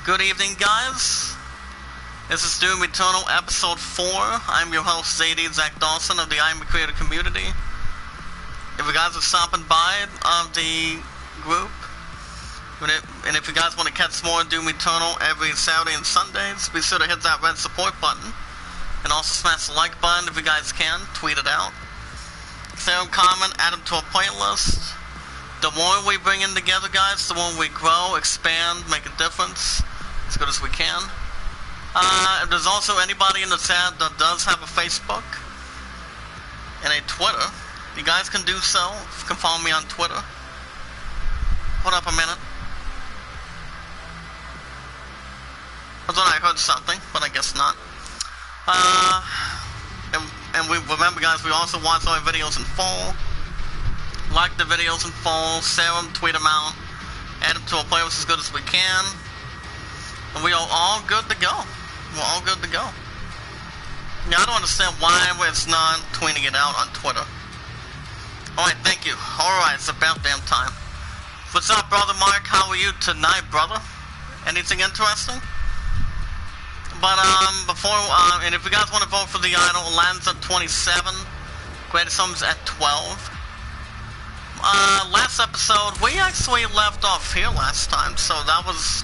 Good evening, guys. This is Doom Eternal Episode 4. I'm your host, ZD Zach Dawson of the Iamacreator community. If you guys are stopping by the group, and if you guys want to catch more Doom Eternal every Saturday and Sundays, be sure to hit that red support button. And also smash the like button if you guys can. Tweet it out. Share and comment, add them to a playlist. The more we bring in together, guys, the more we grow, expand, make a difference as good as we can. If there's also anybody in the chat that does have a Facebook and a Twitter, you guys can do so. You can follow me on Twitter. Hold up a minute. I thought I heard something, but I guess not. And we remember, guys, we also watch our videos in full. Like the videos in full, share them, tweet them out, add them to a playlist as good as we can. And we are all good to go. We're all good to go. Yeah, I don't understand why it's not tweeting it out on Twitter. Alright, thank you. Alright, it's about damn time. What's up, brother Mark? How are you tonight, brother? Anything interesting? But, and if you guys want to vote for the idol, lands at 27, greatest homes at 12. Last episode, we actually left off here last time, so that's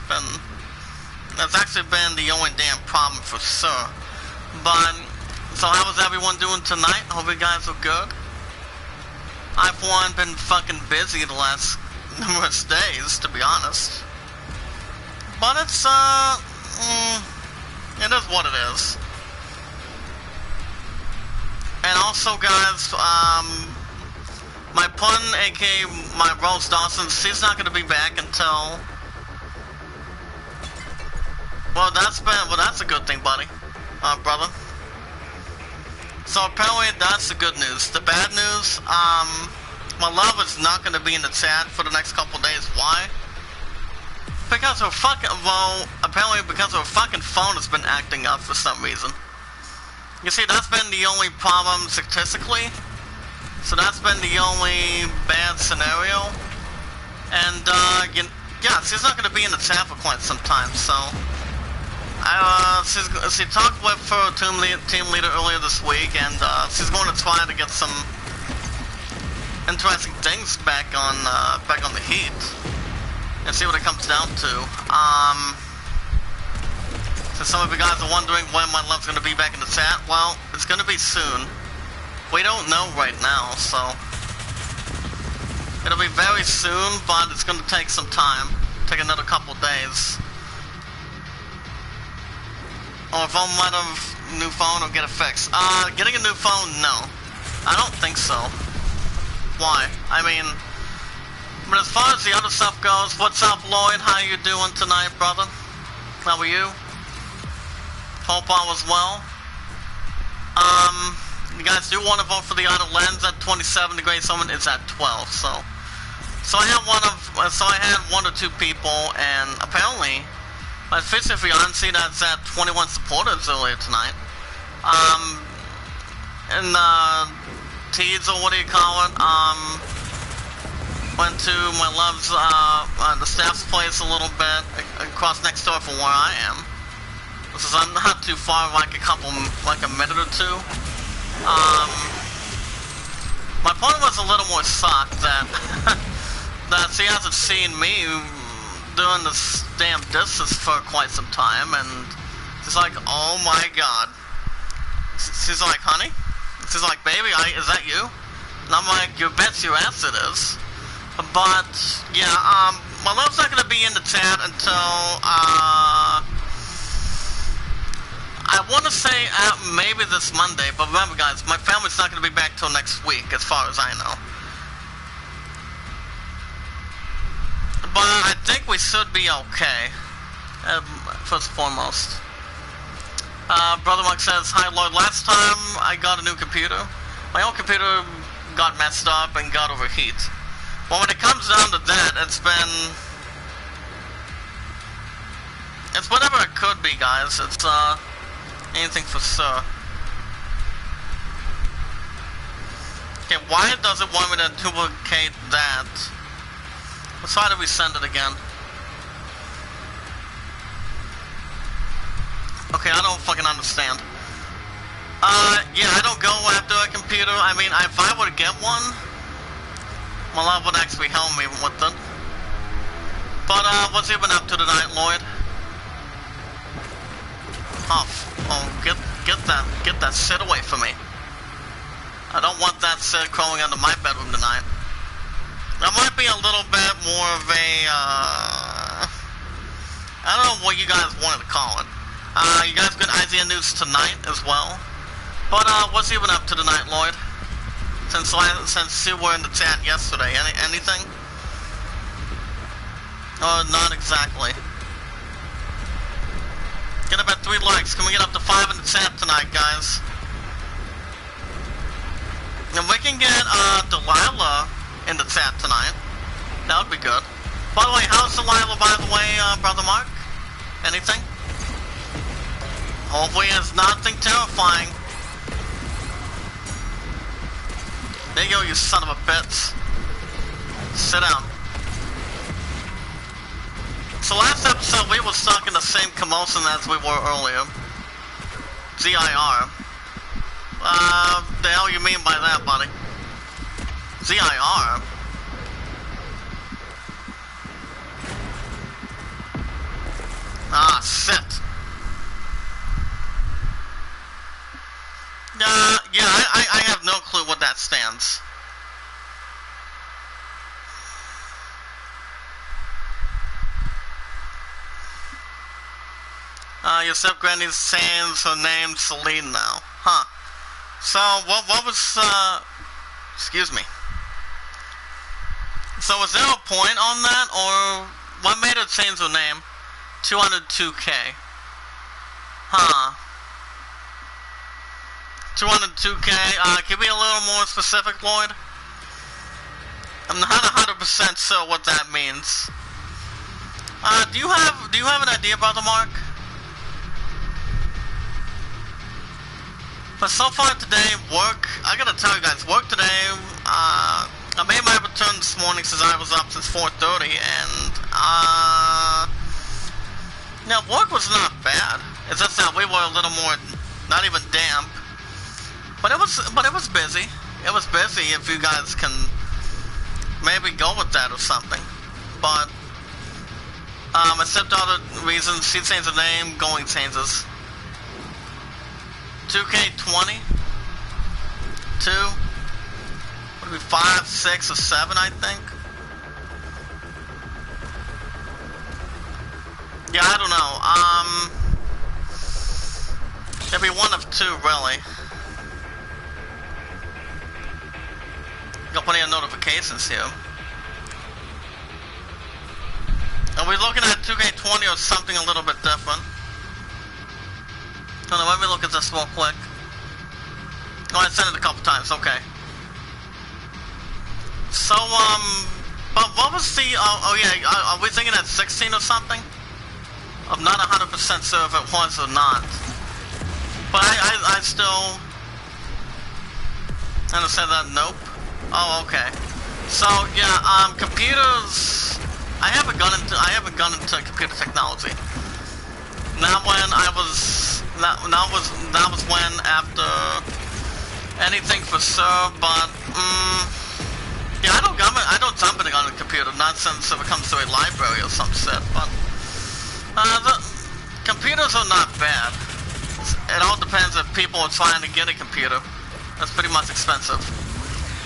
actually been the only damn problem for sure. But, so how was everyone doing tonight? Hope you guys are good. I've been fucking busy the last numerous days, to be honest. But it's, it is what it is. And also, guys, my pun, aka my Rose Dawson, she's not gonna be back until... Well, that's a good thing, buddy. Brother. So apparently that's the good news. The bad news, my love is not gonna be in the chat for the next couple days. Why? Because her fucking, apparently because her fucking phone has been acting up for some reason. You see, that's been the only problem statistically. So that's been the only bad scenario. And, yeah, she's not gonna be in the chat for quite some time, so... she talked with her team leader earlier this week, and, she's going to try to get some interesting things back on the heat. And see what it comes down to. So some of you guys are wondering when my love's gonna be back in the chat. Well, it's gonna be soon. We don't know right now, so it'll be very soon, but it's gonna take some time. Take another couple days. Or if I'm out of new phone or get it fixed. Getting a new phone, no. I don't think so. Why? I mean, but as far as the other stuff goes, what's up, Lloyd? How you doing tonight, brother? How are you? Hope all was well. You guys do want to vote for the idol. Lands at 27. The Great Summon is at 12. So I had one or two people, and apparently, my official fiancé that's at 21 supporters earlier tonight. And Teeds, or what do you call it? Went to my love's, the staff's place a little bit, across next door from where I am. This is not too far, like a minute or two. My point was a little more shocked that, that she hasn't seen me doing this damn distance for quite some time, and she's like, oh my god. She's like, honey? She's like, baby, is that you? And I'm like, you bet your ass it is. But, yeah, my love's not gonna be in the chat until, I want to say maybe this Monday, but remember, guys, my family's not gonna be back till next week, as far as I know. But I think we should be okay, first and foremost. Brother Mark says, hi Lord, last time I got a new computer, my old computer got messed up and got overheat. Well, when it comes down to that, it's whatever it could be, guys. It's, anything for sure. Okay, why does it want me to duplicate that? Let's try to resend it again. Okay, I don't fucking understand. Yeah, I don't go after a computer. I mean, if I were to get one, well, that would actually help me with it. But, what's you been up to tonight, Lloyd? Oh, get that shit away from me. I don't want that shit crawling under my bedroom tonight. That might be a little bit more of a, I don't know what you guys wanted to call it. You guys got Isaiah news tonight as well. But, what's you been up to tonight, Lloyd? Since you were in the chat yesterday, anything? Oh, not exactly. Get about 3 likes. Can we get up to 5 in the chat tonight, guys? And we can get, Delilah in the chat tonight. That would be good. By the way, how's Delilah, by the way, Brother Mark? Anything? Hopefully it's nothing terrifying. There you go, you son of a bitch. Sit down. So last episode we were stuck in the same commotion as we were earlier. ZIR. The hell you mean by that, buddy? ZIR? Ah, shit. Yeah, I have no clue what that stands. Your step-granny's saying her name's Celine now. Huh. So, what was, excuse me. So, was there a point on that, or what made her change her name? 202K. Huh. 202K, can you be a little more specific, Lloyd? I'm not 100% sure what that means. Do you have an idea, Brother Mark? But so far today, work, I gotta tell you guys, work today, I made my return this morning since I was up since 4:30, and, now work was not bad. It's just that we were a little more, not even damp. But it was busy. It was busy, if you guys can maybe go with that or something. But, except other reasons, she changed her name, going changes. 2K20? 2? Would it be 5, 6, or 7, I think? Yeah, I don't know. It'd be one of 2, really. Got plenty of notifications here. Are we looking at 2K20 or something a little bit different? Oh no, let me look at this real quick. Oh, I sent it a couple times, okay. So, but what was the, oh yeah, are we thinking at 16 or something? I'm not 100% sure if it was or not. But I still understand that, nope. Oh, okay. So, yeah, computers, I haven't gone into computer technology. Not when I was, that was when, after anything for sure, but, yeah, I don't jump in on a computer, not since if it comes to a library or some shit, but, the computers are not bad. It all depends if people are trying to get a computer. That's pretty much expensive.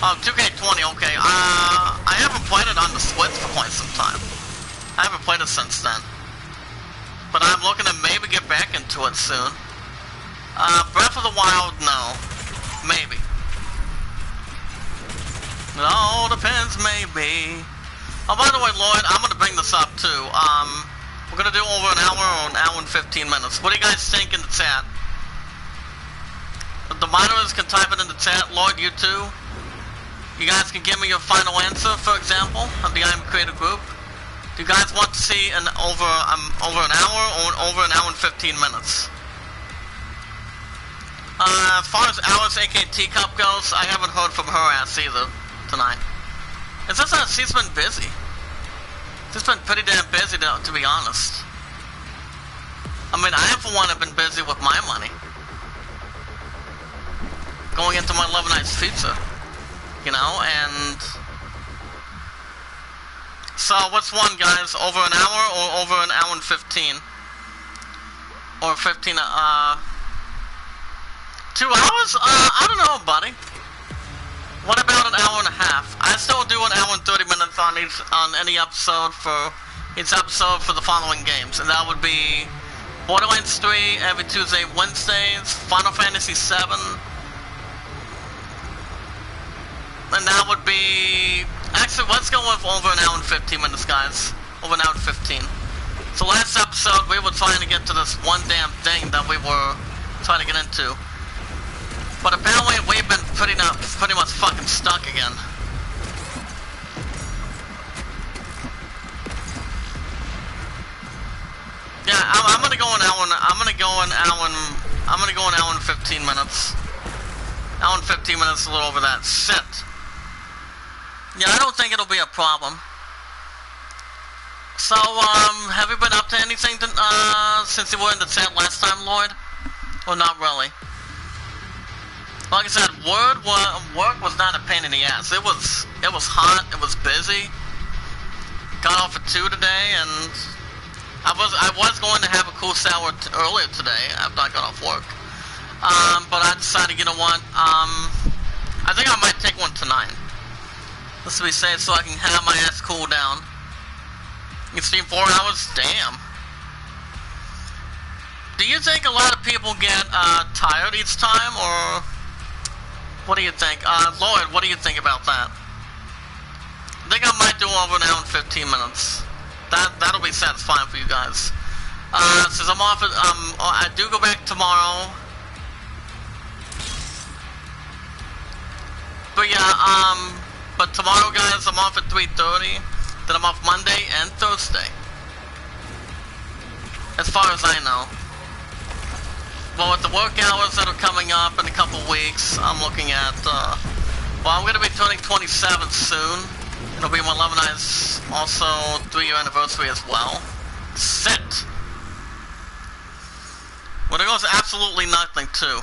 Oh, 2K20, okay, I haven't played it on the Switch for quite some time. I haven't played it since then. But I'm looking to maybe get back into it soon. Breath of the Wild, no. Maybe. It all depends, maybe. Oh, by the way, Lloyd, I'm gonna bring this up, too. We're gonna do over an hour or an hour and 15 minutes. What do you guys think in the chat? The monitors can type it in the chat. Lloyd, you too. You guys can give me your final answer, for example, of the Iamacreator group. Do you guys want to see an over an hour or over an hour and 15 minutes? As far as Alice aka Teacup goes, I haven't heard from her ass either tonight. It's just that she's been busy. She's been pretty damn busy, to be honest. I mean, I for one have been busy with my money. Going into my Love Night's future. You know, and... So, what's one, guys? Over an hour or over an hour and 15? Or 15, 2 hours? I don't know, buddy. What about an hour and a half? I still do an hour and 30 minutes on any episode for each episode for the following games, and that would be Borderlands 3 every Tuesday, Wednesdays, Final Fantasy 7, and that would be actually let's go with over an hour and 15 minutes, guys. Over an hour and 15. So last episode we were trying to get to this one damn thing that we were trying to get into. But apparently we've been pretty much fucking stuck again. Yeah, I'm gonna go an hour. I'm gonna go an hour and 15 minutes. Hour and 15 minutes, a little over that. Sit. Yeah, I don't think it'll be a problem. So, have you been up to anything since you were in the chat last time, Lloyd? Or not really? Like I said, work was not a pain in the ass. It was hot. It was busy. Got off at 2 today, and I was going to have a cool shower earlier today after I got off work. But I decided, you know what? I think I might take one tonight. This will be safe, so I can have my ass cool down. You can stream 4 hours. Damn. Do you think a lot of people get tired each time, or what do you think? Lloyd, what do you think about that? I think I might do over an hour and 15 minutes. That'll be satisfying for you guys. Since I'm off, I do go back tomorrow. But yeah, but tomorrow, guys, I'm off at 3:30. Then I'm off Monday and Thursday. As far as I know. Well, with the work hours that are coming up in a couple weeks, I'm looking at, well, I'm going to be turning 27 soon. It'll be my 11 Eyes, also 3-year anniversary as well. Sit! Well, there goes absolutely nothing, too.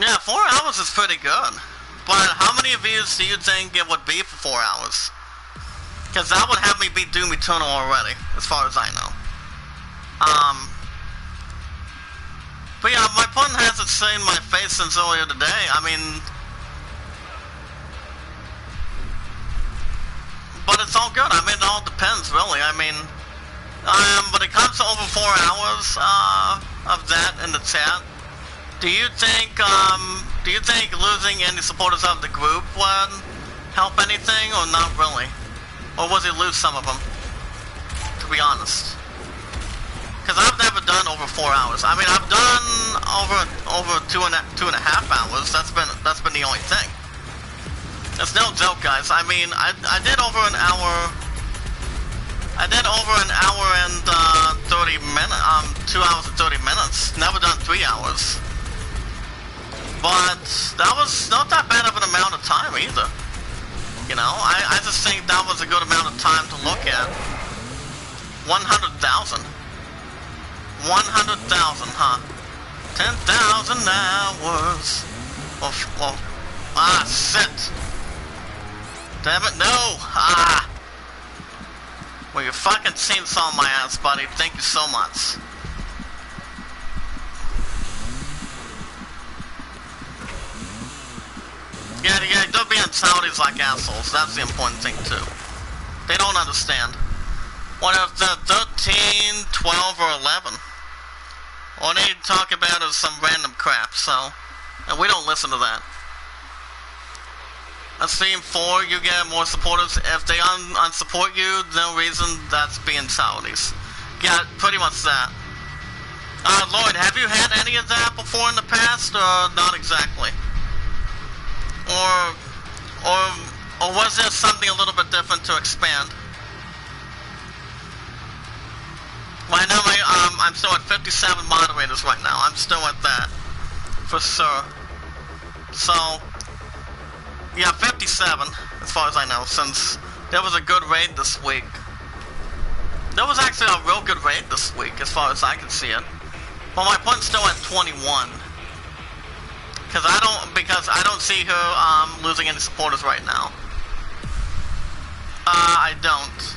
Yeah, 4 hours is pretty good. But how many views do you think it would be for 4 hours? Because that would have me beat Doom Eternal already, as far as I know. But yeah, my pun hasn't seen my face since earlier today. I mean... But it's all good. I mean, it all depends, really. I mean... when it comes to over 4 hours, of that in the chat, do you think losing any supporters of the group would help anything, or not really? Or was it lose some of them? To be honest. Because I've never done over 4 hours. I mean, I've done over two and a half hours. That's been the only thing. It's no joke, guys. I mean, I did over an hour. I did over an hour and 30 minutes. 2 hours and 30 minutes. Never done 3 hours. But that was not that bad of an amount of time either. You know, I just think that was a good amount of time to look at. 100,000. 100,000, huh? 10,000 hours. Well, shit. Damn it, no! Well, you fucking chainsaw my ass, buddy. Thank you so much. Yeah, don't be on Saudis like assholes. That's the important thing, too. They don't understand. What if they're 13, 12, or 11? All they talk about is some random crap, so... And we don't listen to that. On Stream 4, you get more supporters. If they unsupport you, no reason, that's being Saudis. Yeah, pretty much that. Lloyd, have you had any of that before in the past, or not exactly? Or was there something a little bit different to expand? Well, I know I'm still at 57 moderators right now. I'm still at that, for sure. So, yeah, 57, as far as I know, since there was a good raid this week. There was actually a real good raid this week, as far as I can see it. Well, my opponent's still at 21. Because I don't see her losing any supporters right now. I don't.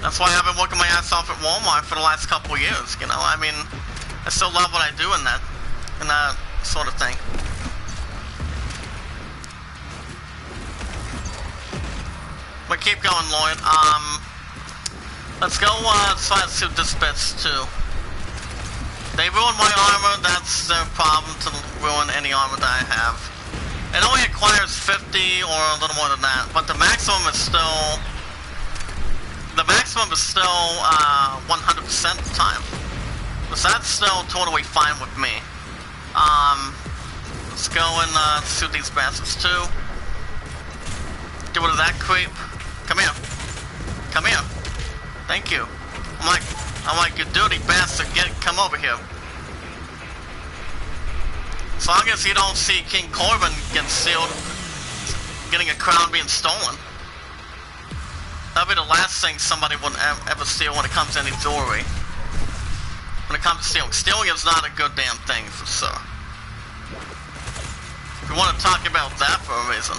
That's why I've been working my ass off at Walmart for the last couple of years, you know? I mean, I still love what I do in that sort of thing. But keep going, Lloyd. Let's go try to dispense too. They ruined my armor, that's their problem, to ruin any armor that I have. It only acquires 50 or a little more than that, but the maximum is still 100% of the time. So that's still totally fine with me. Let's go and shoot these bastards too. Get rid of that creep. Come here. Come here. Thank you. I'm like, you dirty bastard, come over here. As long as you don't see King Corbin getting a crown being stolen. That'll be the last thing somebody would ever steal when it comes to any jewelry. When it comes to stealing. Stealing is not a good damn thing, for sure. If you want to talk about that for a reason.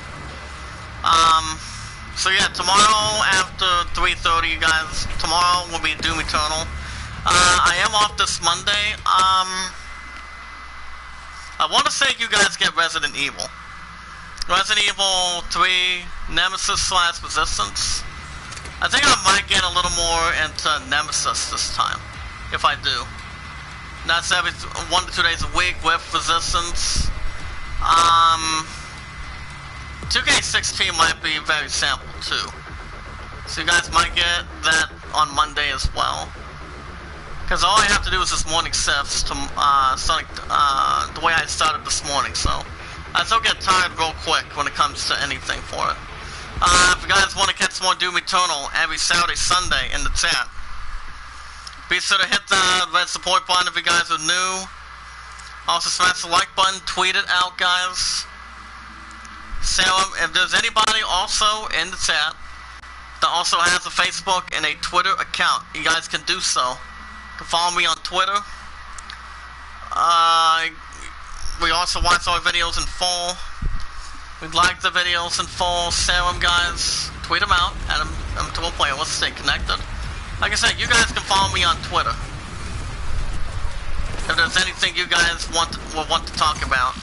So yeah, tomorrow after 3:30, you guys, tomorrow will be Doom Eternal. I am off this Monday. I want to say you guys get Resident Evil. Resident Evil 3 Nemesis / Resistance. I think I might get a little more into Nemesis this time, if I do. That's every 1 to 2 days a week with Resistance. 2K16 might be very sample too. So you guys might get that on Monday as well. Because all I have to do is this morning shifts to the way I started this morning, so I still get tired real quick when it comes to anything for it. If you guys want to catch more Doom Eternal every Saturday, Sunday in the chat, be sure to hit the red support button if you guys are new. Also smash the like button, tweet it out, guys. Sarah, if there's anybody also in the chat that also has a Facebook and a Twitter account, you guys can do so. You can follow me on Twitter. We also watch our videos in full. We like the videos in full. Share them, guys. Tweet them out. Add them to a player. Let's stay connected. Like I said, you guys can follow me on Twitter. If there's anything you guys want to talk about.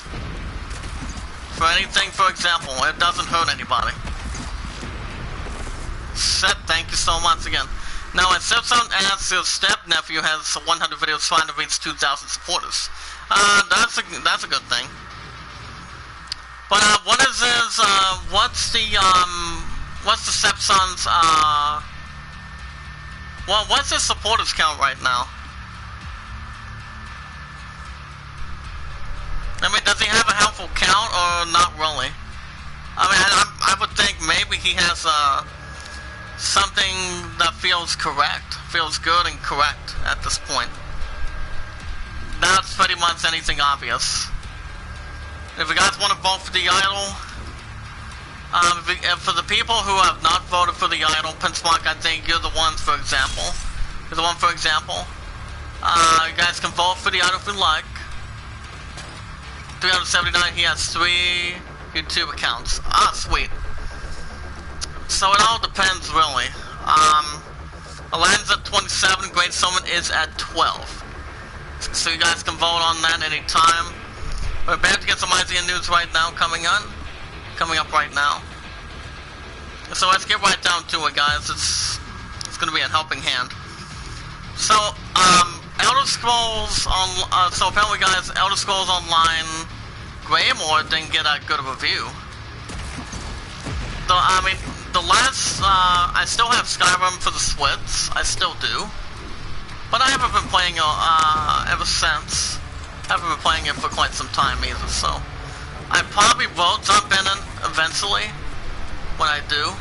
For anything, for example, it doesn't hurt anybody. Seth, thank you so much again. Now, it says on as your step-nephew has 100 videos trying to reach 2,000 supporters. That's a good thing. But, what is his, what's the stepson's, well, what's his supporters count right now? I mean, does he have a helpful count, or not really? I mean, I would think maybe he has, something that feels correct, feels good and correct at this point. That's pretty much anything obvious. If you guys want to vote for the idol, for the people who have not voted for the idol, Pinchmark, I think you're the ones, for example. You're the one, for example. You guys can vote for the idol if you like. 379, he has 3 YouTube accounts. Ah, sweet. So it all depends, really. Aladdin's at 27, Great Summon is at 12. So you guys can vote on that any time. We're about to get some Isaiah news right now coming up right now. So let's get right down to it, guys. It's gonna be a helping hand. So, Elder Scrolls on, so apparently, guys, Elder Scrolls Online Greymoor didn't get a good review. Though, I mean, the last, I still have Skyrim for the Switch, I still do. But I haven't been playing it, ever since. I haven't been playing it for quite some time either, so. I probably will jump in eventually, when I do.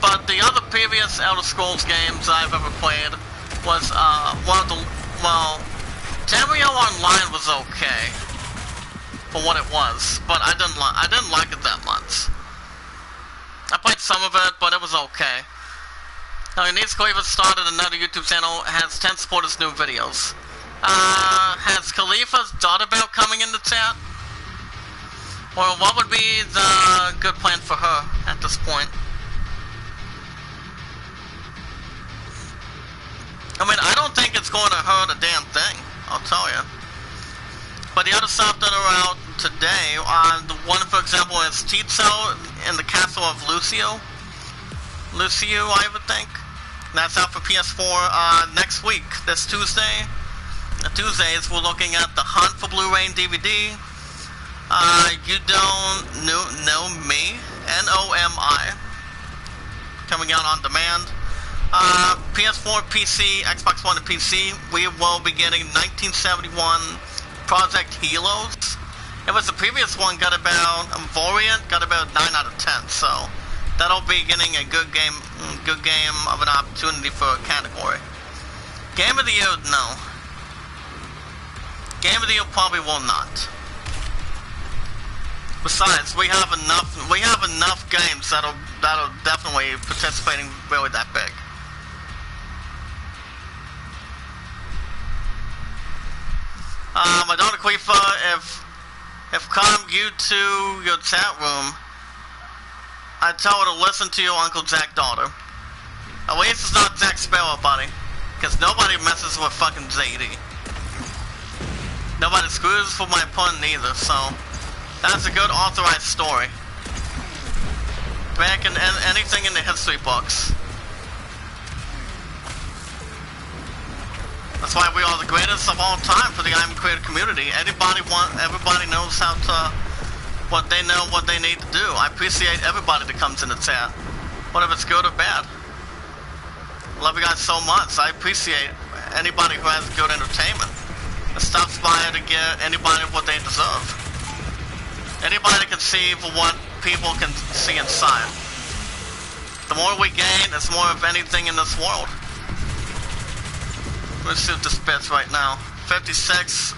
But the other previous Elder Scrolls games I've ever played was, well, Tamriel Online was okay for what it was, but I didn't like it that much. I played some of it, but it was okay. Now, Denise Cleaver started another YouTube channel, has 10 supporters, new videos. Has Khalifa's daughter about coming in the chat? Or what would be the good plan for her at this point? I mean, I don't think it's going to hurt a damn thing, I'll tell you. But the other stuff that are out today, the one, for example, is Tito in the Castle of Lucio, I would think. That's out for PS4 next week, this Tuesday. Tuesdays, we're looking at The Hunt for Blu-ray and DVD. You Don't Know Me, N-O-M-I, coming out on demand. PS4, PC, Xbox One, and PC, we will be getting 1971 Project Helos. It was the previous one, got about, Variant, got about 9 out of 10, so that'll be getting a good game of an opportunity for a category. Game of the Year, no. Game of the Year probably will not. Besides, we have enough games that'll definitely participating really that big. My daughter Quifa, if come you to your chat room, I tell her to listen to your Uncle Jack daughter. At least it's not Jack Sparrow, buddy, because nobody messes with fucking JD. Nobody screws for my pun either, so that's a good authorized story. Back in anything in the history books. That's why we are the greatest of all time for the Iamacreator community. Everybody knows how to, what they know, what they need to do. I appreciate everybody that comes in the chat, whether it's good or bad. Love you guys so much. I appreciate anybody who has good entertainment. It stops by to get anybody what they deserve. Anybody can see for what people can see inside. The more we gain, it's more of anything in this world. Let's shoot this bitch right now. 56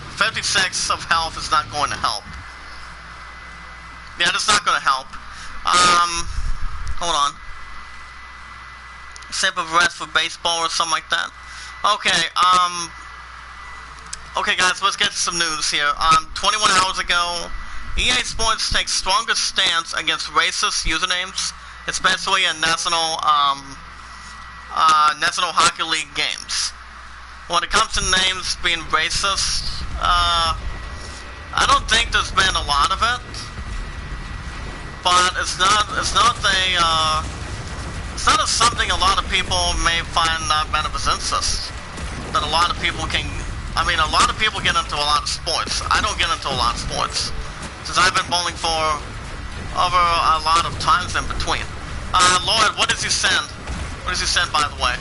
of health is not going to help. Yeah, that's not going to help. Hold on. Sip of rest for baseball or something like that. Okay, okay guys, let's get to some news here. 21 hours ago, EA Sports takes stronger stance against racist usernames, especially in National Hockey League games. When it comes to names being racist, I don't think there's been a lot of it, but it's not something a lot of people may find beneficent. That a lot of people can, I mean, a lot of people get into a lot of sports. I don't get into a lot of sports, since I've been bowling for over a lot of times in between. Lord, what does he send? What does he send, by the way?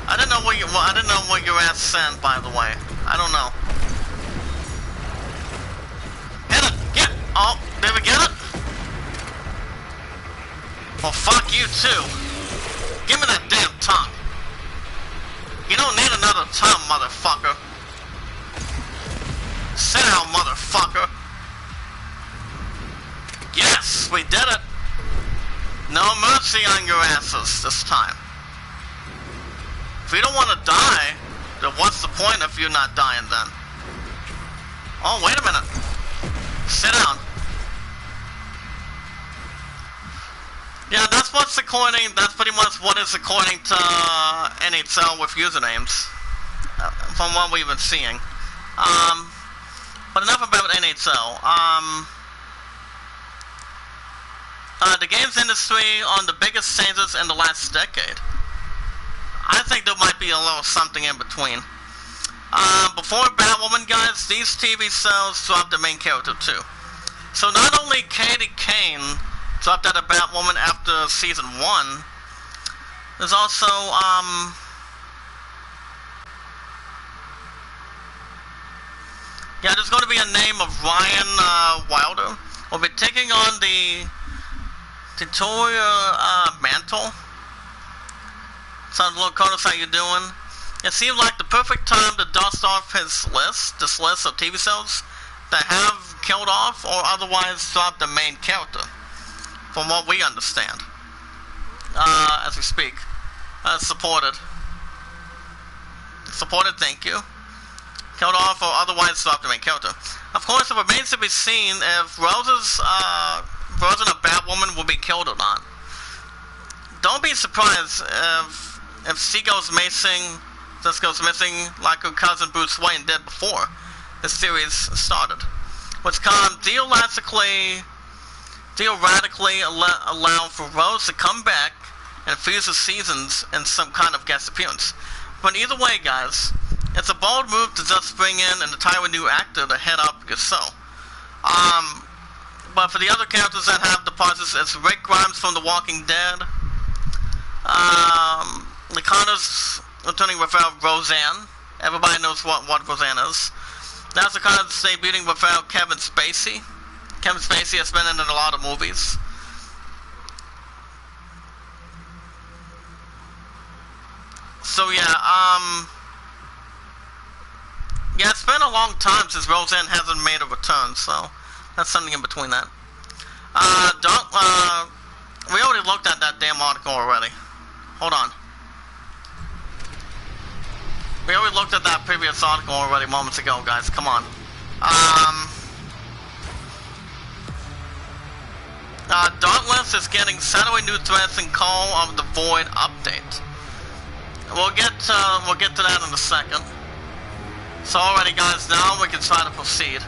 I didn't know what your ass sent, by the way. I don't know. Hit it! Get it! Oh, did we get it? Well, fuck you too. Give me that damn tongue. You don't need another tongue, motherfucker. Sit down, motherfucker. Yes, we did it. No mercy on your asses this time. If you don't want to die, then what's the point if you're not dying then? Oh, wait a minute. Sit down. Yeah, that's pretty much what is according to NHL with usernames, from what we've been seeing. But enough about NHL. The games industry on the biggest changes in the last decade. I think there might be a little something in between. Before Batwoman, guys, these TV shows dropped the main character too. So not only Katie Kane dropped out of Batwoman after season 1, there's also, yeah, there's going to be a name of Ryan Wilder. Will be taking on the tutorial mantle. Sounds a little Curtis, how you doing? It seemed like the perfect time to dust off this list of TV shows that have killed off or otherwise drop the main character, from what we understand, as we speak. Supported, thank you. Killed off or otherwise drop the main character. Of course, it remains to be seen if Rose's version of Batwoman will be killed or not. Don't be surprised if she goes missing, just goes missing like her cousin Bruce Wayne did before the series started, which can theoretically allow for Rose to come back and fuse the seasons in some kind of guest appearance. But either way, guys, it's a bold move to just bring in an entirely new actor to head up your show. But for the other characters that have departed, it's Rick Grimes from The Walking Dead. Lakanna's returning without Roseanne. Everybody knows what Roseanne is. That's Lakanna's debuting without Kevin Spacey. Kevin Spacey has been in a lot of movies. So yeah, yeah, it's been a long time since Roseanne hasn't made a return, so that's something in between that. We already looked at that damn article already. Hold on. We already looked at that previous article already moments ago, guys. Come on. Dauntless is getting Saturday new threats and Call of the Void update. We'll get to that in a second. So alrighty, guys, now we can try to proceed.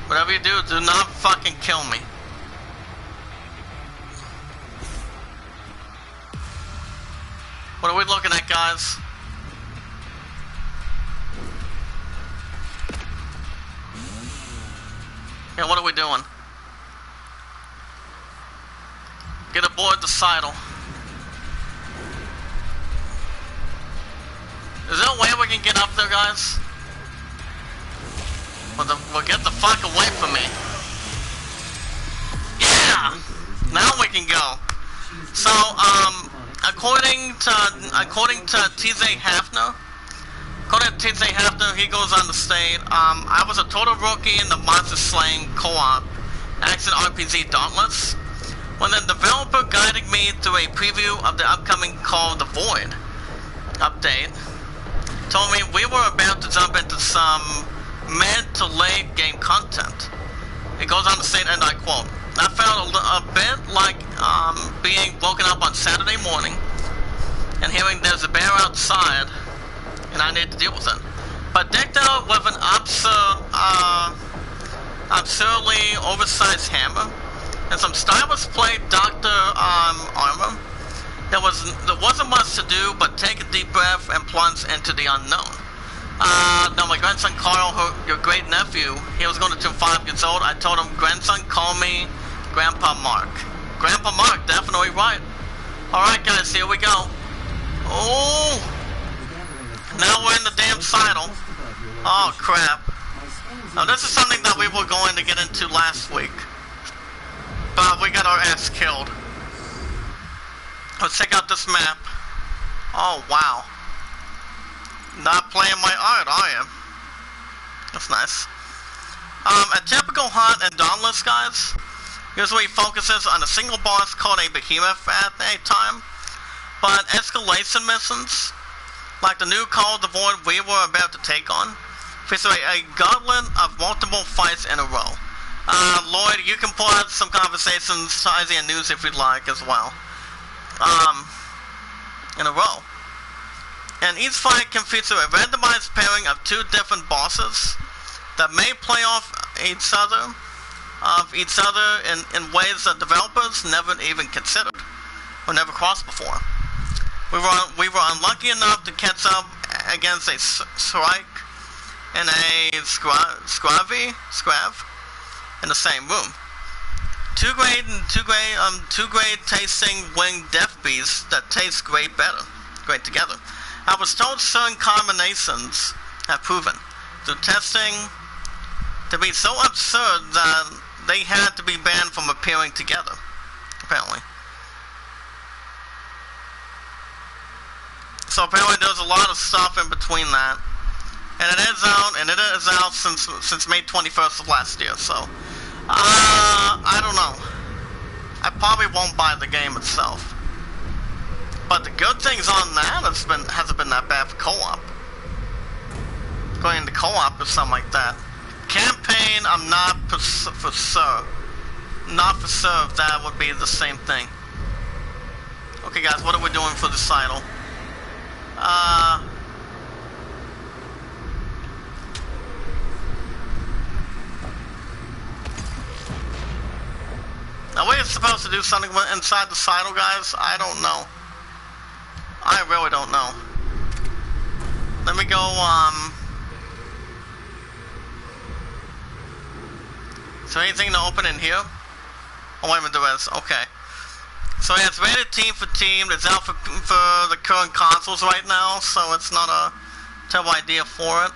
Whatever you do, do not fucking kill me. What are we looking at, guys? Yeah, what are we doing? Get aboard the sidle. Is there a way we can get up there, guys? Well, get the fuck away from me. Yeah! Now we can go. So, according to TJ Hafner, he goes on to state, I was a total rookie in the monster slaying co-op action RPG Dauntless when the developer guided me through a preview of the upcoming Call of the Void update. Told me we were about to jump into some mid to late game content. It goes on to state, and I quote, I felt a bit like being woken up on Saturday morning and hearing there's a bear outside and I need to deal with it. But decked out with an absurdly oversized hammer and some stylish plate doctor armor, there wasn't much to do but take a deep breath and plunge into the unknown. Now my grandson Carl, your great nephew, he was going to turn 5 years old. I told him, grandson, call me Grandpa Mark. Grandpa Mark, definitely right. Alright guys, here we go. Oh! Now we're in the damn sidle. Oh crap. Now this is something that we were going to get into last week, but we got our ass killed. Let's check out this map. Oh wow. Not playing my art, are you? That's nice. A typical hunt in Dauntless, guys, usually focuses on a single boss called a behemoth at a time, but escalation missions, like the new Call of the Void we were about to take on, feature a gauntlet of multiple fights in a row. Lloyd, you can pull out some conversations, Izzy, and news if you'd like as well. In a row. And each fight can feature a randomized pairing of 2 different bosses that may play off each other in ways that developers never even considered or never crossed before. We were unlucky enough to catch up against a Shrike and a Scrav in the same room. Two great tasting winged death beasts that taste great together. I was told certain combinations have proven through testing to be so absurd that they had to be banned from appearing together, apparently. So apparently there's a lot of stuff in between that. And it is out since May 21st of last year, so I don't know. I probably won't buy the game itself. But the good things on that hasn't been that bad for co-op. Going into co-op or something like that. Campaign, I'm not for sure. Not for sure if that would be the same thing. Okay guys, what are we doing for this title? Are we supposed to do something inside the title, guys? I don't know. I really don't know. Let me go, is there anything to open in here? Oh, wait a minute, there is. Okay. So yeah, it's rated team for team. It's out for the current consoles right now, so it's not a terrible idea for it.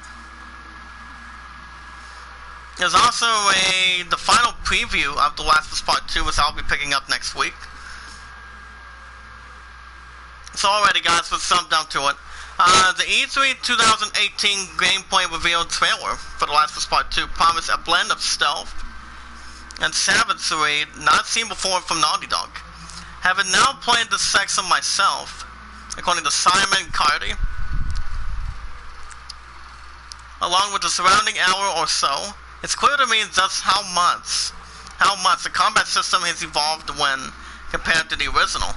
There's also the final preview of The Last of Us Part 2, which I'll be picking up next week. So alrighty guys, let's jump down to it. The E3 2018 gameplay reveal trailer for The Last of Us Part 2 promised a blend of stealth and savagery not seen before from Naughty Dog. Having now played this section myself, according to Simon Cardy, along with the surrounding hour or so, it's clear to me just how much the combat system has evolved when compared to the original.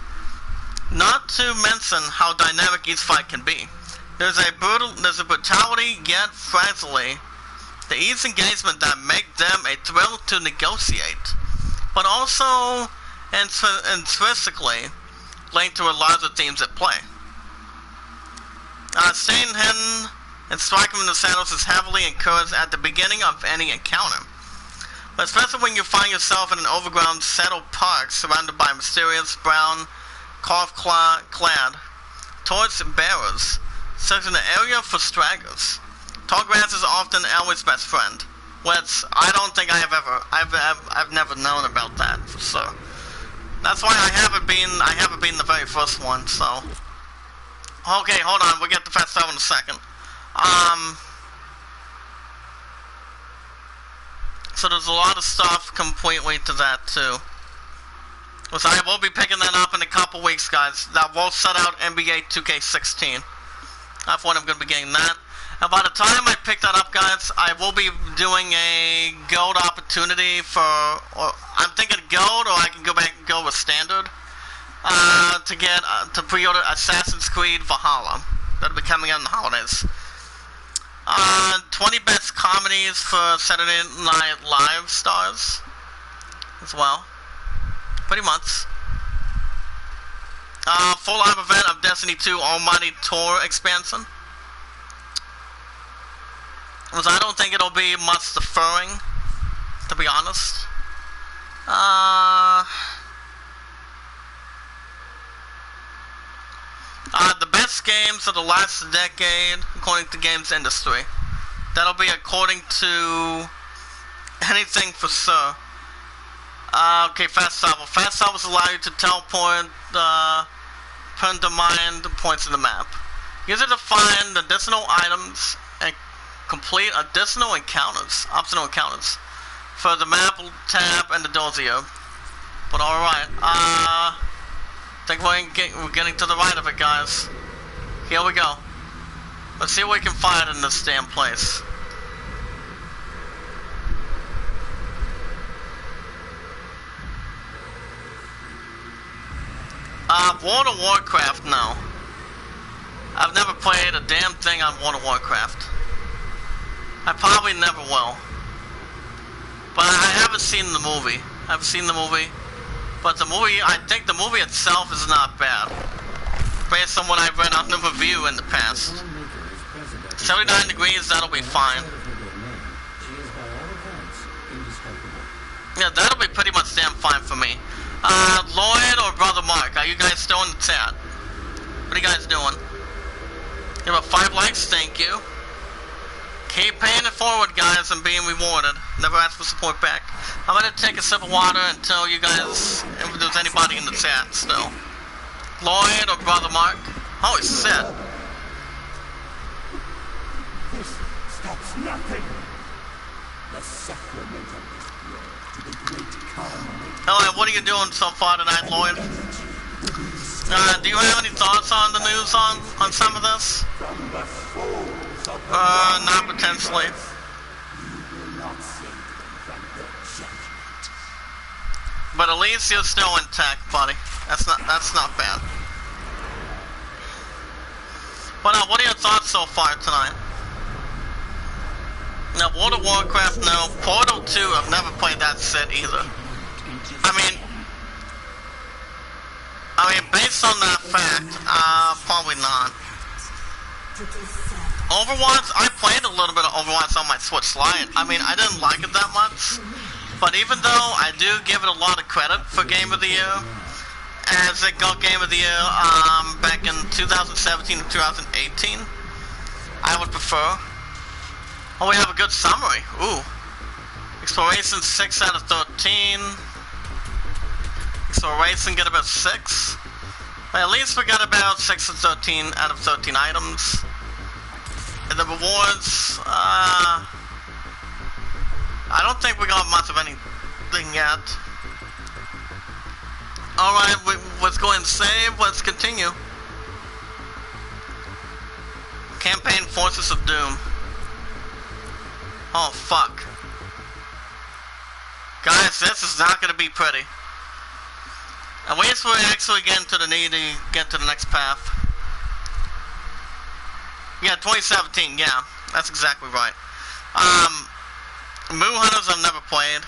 Not to mention how dynamic each fight can be. There's a brutality yet fragility, the ease engagement that make them a thrill to negotiate, but also intrinsically linked to a larger themes at play. Staying hidden and striking in the shadows is heavily encouraged at the beginning of any encounter, but especially when you find yourself in an overgrown settled park surrounded by mysterious brown cloth-clad torch bearers, searching the area for stragglers. Tall grass is often Elway's best friend, which I don't think I've never known about that for sure. That's why I haven't been the very first one. So okay, hold on, we'll get to fast travel in a second. So there's a lot of stuff completely to that too. So I will be picking that up in a couple weeks, guys. That will set out NBA 2K16. That's when I'm going to be getting that. And by the time I pick that up, guys, I will be doing a gold opportunity for, or I'm thinking gold, or I can go with standard, to pre-order Assassin's Creed Valhalla. That'll be coming out in the holidays. 20 best comedies for Saturday Night Live stars as well. Pretty much. Full live event of Destiny 2 Almighty Tour expansion. Because I don't think it'll be much deferring, to be honest. The best games of the last decade, according to games industry. That'll be according to anything for sure. Okay, fast travel. Fast travels allow you to teleport to mine the points of the map. Use it to find additional items and complete additional encounters, optional encounters, for the map tab and the dossier. But alright, I think we're getting to the right of it, guys. Here we go. Let's see what we can find in this damn place. World of Warcraft, no. I've never played a damn thing on World of Warcraft. I probably never will. But I haven't seen the movie. I've seen the movie. But the movie, I think the movie itself is not bad. Based on what I've read on the review in the past. 79 degrees, that'll be fine. Yeah, that'll be pretty much damn fine for me. Lloyd or Brother Mark, are you guys still in the chat? What are you guys doing? Give a 5 likes, thank you. Keep paying it forward, guys, and being rewarded. Never ask for support back. I'm gonna take a sip of water and tell you guys if there's anybody in the chat still. Lloyd or Brother Mark? Holy shit. Alright, what are you doing so far tonight, Lloyd? Do you have any thoughts on the news on some of this? Not potentially. But at least you're still intact, buddy. That's not bad. But what are your thoughts so far tonight? Now, World of Warcraft, no. Portal 2, I've never played that set either. I mean, based on that fact, probably not. Overwatch, I played a little bit of Overwatch on my Switch Lite. I mean, I didn't like it that much. But even though I do give it a lot of credit for Game of the Year, as it got Game of the Year back in 2017 and 2018, I would prefer. Oh, we have a good summary. Ooh. Exploration 6 out of 13. Exploration get about 6. But at least we got about 6 of 13 out of 13 items. And the rewards, I don't think we got much of anything yet. Alright, let's go and save. Let's continue. Campaign Forces of Doom. Oh, fuck. Guys, this is not gonna be pretty. At least we're actually getting to the need to get to the next path. Yeah, 2017, yeah. That's exactly right. Moo Hunters I've never played.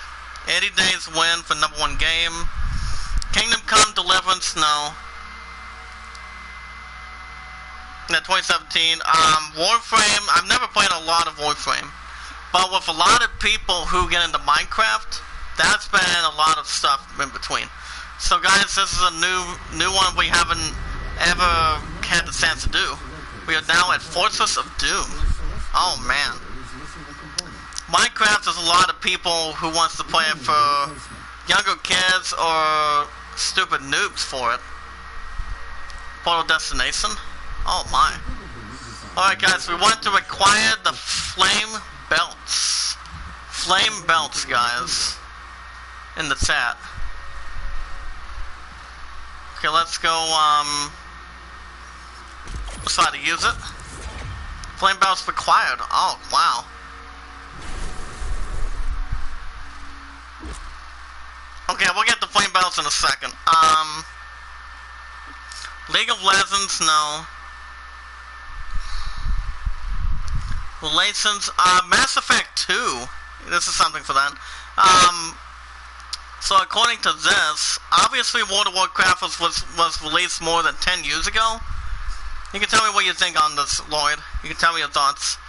80 Days Win for #1 game. Kingdom Come Deliverance, no. Yeah, 2017. Warframe, I've never played a lot of Warframe. But with a lot of people who get into Minecraft, that's been a lot of stuff in between. So guys, this is a new one we haven't ever had the chance to do. We are now at Fortress of Doom. Oh man. Minecraft is a lot of people who wants to play it for younger kids or stupid noobs for it. Portal Destination? Oh my. Alright guys, we want to acquire the Flame Belts. Flame Belts, guys. In the chat. Okay, let's go, let's try to use it. Flame Belts required. Oh, wow. Okay, we'll get the Flame Belts in a second. League of Legends, no. Relations, Mass Effect 2. This is something for that. So according to this, obviously World of Warcraft was released more than 10 years ago. You can tell me what you think on this, Lloyd. You can tell me your thoughts.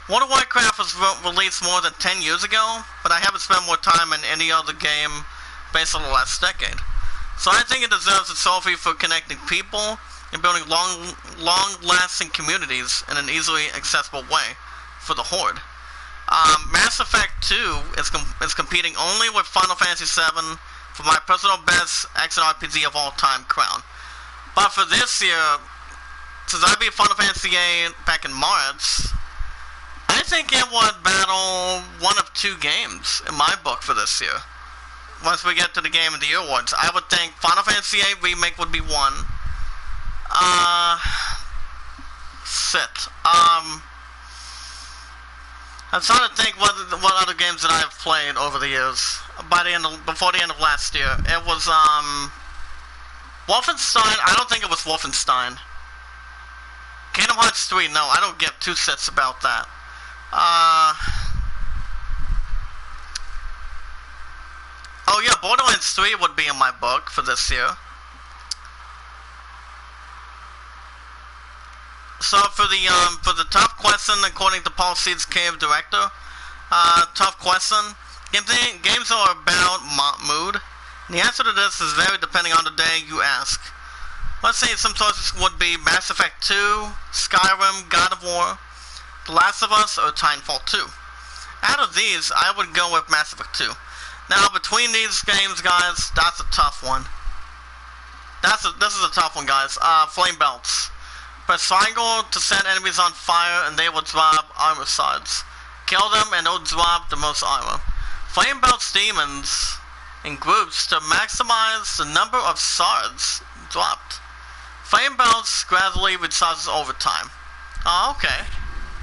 World of Warcraft was released more than 10 years ago, but I haven't spent more time in any other game based on the last decade. So I think it deserves a trophy for connecting people and building long-lasting communities in an easily accessible way for the Horde. Mass Effect 2 is competing only with Final Fantasy VII for my personal best action RPG of all time crown. But for this year, since I beat Final Fantasy VIII back in March, I think it would battle one of 2 games in my book for this year. Once we get to the Game of the Year awards, I would think Final Fantasy VIII Remake would be one. Shit. I'm trying to think what other games that I have played over the years. Before the end of last year, it was Wolfenstein. I don't think it was Wolfenstein. Kingdom Hearts 3. No, I don't give 2 shits about that. Oh yeah, Borderlands 3 would be in my book for this year. So for the tough question, according to Paul Seed's Cave director, tough question. Games are about mood. And the answer to this is very depending on the day you ask. Let's say some choices would be Mass Effect 2, Skyrim, God of War, The Last of Us, or Titanfall 2. Out of these, I would go with Mass Effect 2. Now, between these games, guys, that's a tough one. This is a tough one, guys. Flame Belts. Press triangle to set enemies on fire and they will drop armor shards. Kill them and they'll drop the most armor. Flame Belts demons in groups to maximize the number of shards dropped. Flame bounce gradually recharges over time. Oh, okay.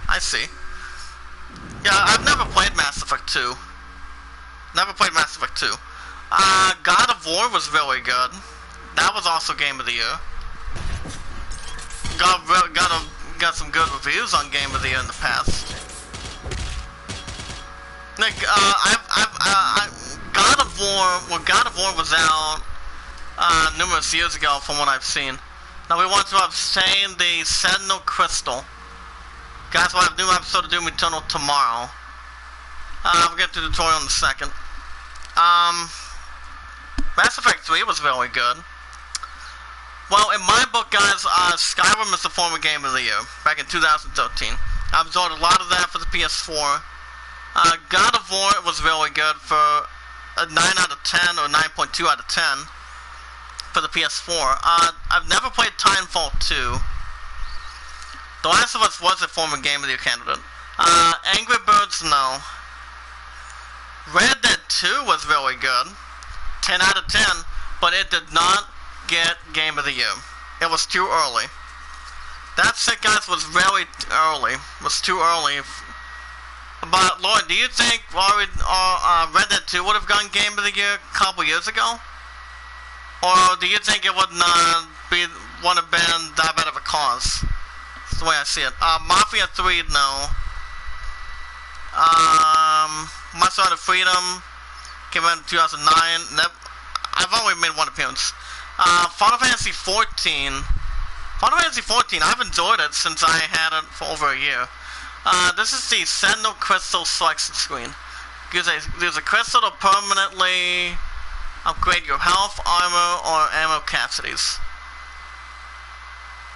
I see. Yeah, I've never played Mass Effect 2. Never played Mass Effect 2. God of War was really good. That was also Game of the Year. Got some good reviews on Game of the Year in the past. Like, God of War was out numerous years ago from what I've seen. Now we want to obtain the Sentinel Crystal. Guys, we'll have a new episode of Doom Eternal tomorrow. We'll get to the tutorial in a second. Mass Effect 3 was really good. Well, in my book, guys, Skyrim is the former Game of the Year, back in 2013. I absorbed a lot of that for the PS4. God of War was really good for a 9 out of 10, or 9.2 out of 10 for the PS4. I've never played Titanfall 2. The Last of Us was a former Game of the Year candidate. Angry Birds, no. Red Dead 2 was really good. 10 out of 10, but it did not get Game of the Year. It was too early. That's it, guys, was really early. Was too early. But, Lord, do you think Red Dead 2 would have gotten Game of the Year a couple years ago? Or do you think it would not have been that bad of a cause? That's the way I see it. Mafia 3, no. Monster Hunter Freedom came out in 2009. I've only made one appearance. Final Fantasy 14. Final Fantasy 14, I've enjoyed it since I had it for over a year. This is the Sentinel Crystal selection screen. There's a crystal to permanently upgrade your health, armor, or ammo capacities.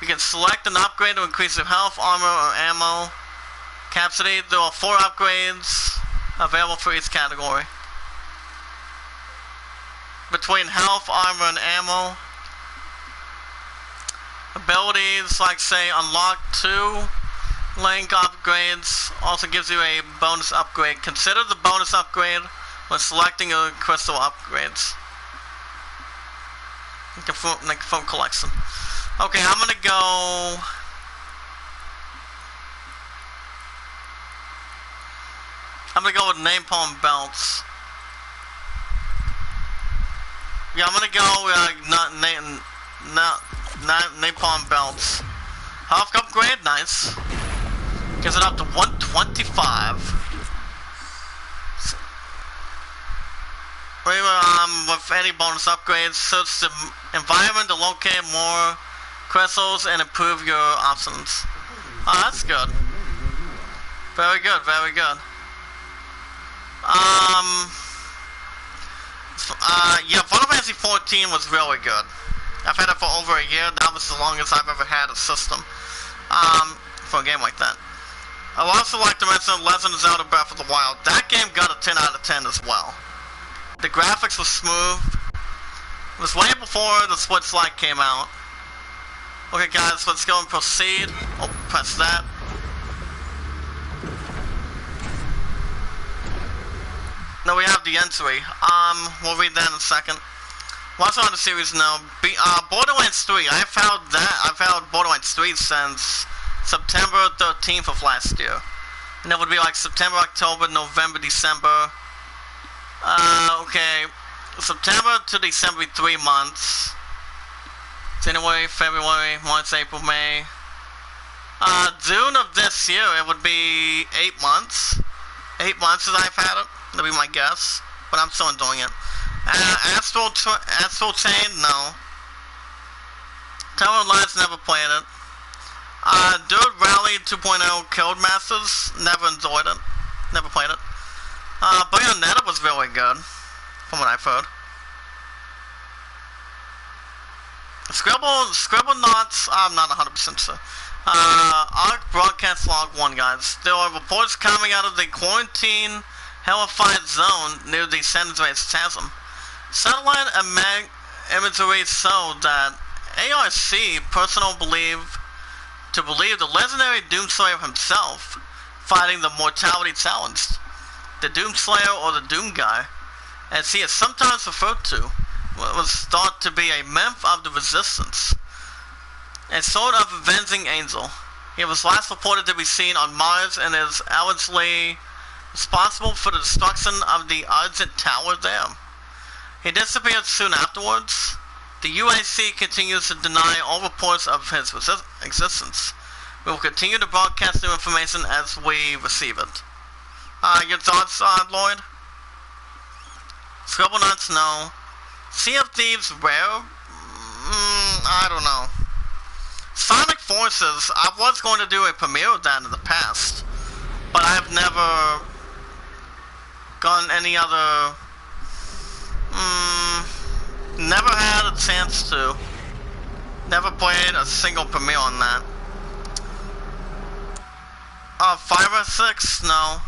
You can select an upgrade to increase your health, armor, or ammo capacity. There are 4 upgrades available for each category. Between health, armor, and ammo. Abilities like, say, unlock 2 link upgrades also gives you a bonus upgrade. Consider the bonus upgrade when selecting your crystal upgrades. Like phone collection. Okay, I'm gonna go. I'm gonna go with napalm belts. Yeah, I'm gonna go napalm belts. Health upgrade, nice. Gives it up to 125. With any bonus upgrades, search the environment to locate more crystals and improve your options. Oh, that's good. Very good, very good. Yeah, Final Fantasy 14 was really good. I've had it for over a year. That was the longest I've ever had a system for a game like that. I would also like to mention Legend of Zelda Breath of the Wild. That game got a 10 out of 10 as well. The graphics were smooth. It was way before the Switch Lite came out. Okay, guys, let's go and proceed. Oh, press that. Now we have the entry. We'll read that in a second. What's on the series now? Borderlands 3. I've held Borderlands 3 since September 13th of last year. And that would be like September, October, November, December. Okay. September to December, 3 months. January, February, March, April, May. June of this year, it would be 8 months. 8 months as I've had it. That'd be my guess. But I'm still enjoying it. Astral Chain, no. Tower Lights, never played it. Dirt Rally 2.0 Codemasters, never enjoyed it. Never played it. Bayonetta was really good, from what I've heard. Scribblenauts, I'm not 100% sure. Arc Broadcast Log 1, guys. There are reports coming out of the quarantine hellified zone near the San Andreas Chasm. Satellite imagery showed that ARC personnel believe the legendary Doomslayer himself fighting the Mortality Challenge. The Doomslayer, or the Doom Guy, as he is sometimes referred to, was thought to be a myth of the Resistance, a sort of avenging angel. He was last reported to be seen on Mars and is allegedly responsible for the destruction of the Argent Tower there. He disappeared soon afterwards. The UAC continues to deny all reports of his existence. We will continue to broadcast new information as we receive it. Your thoughts, Lloyd? Scribble Nuts, no. Sea of Thieves, rare? I don't know. Sonic Forces, I was going to do a premiere of that in the past, but I have never gotten any other... never had a chance to. Never played a single premiere on that. 5 or 6? No.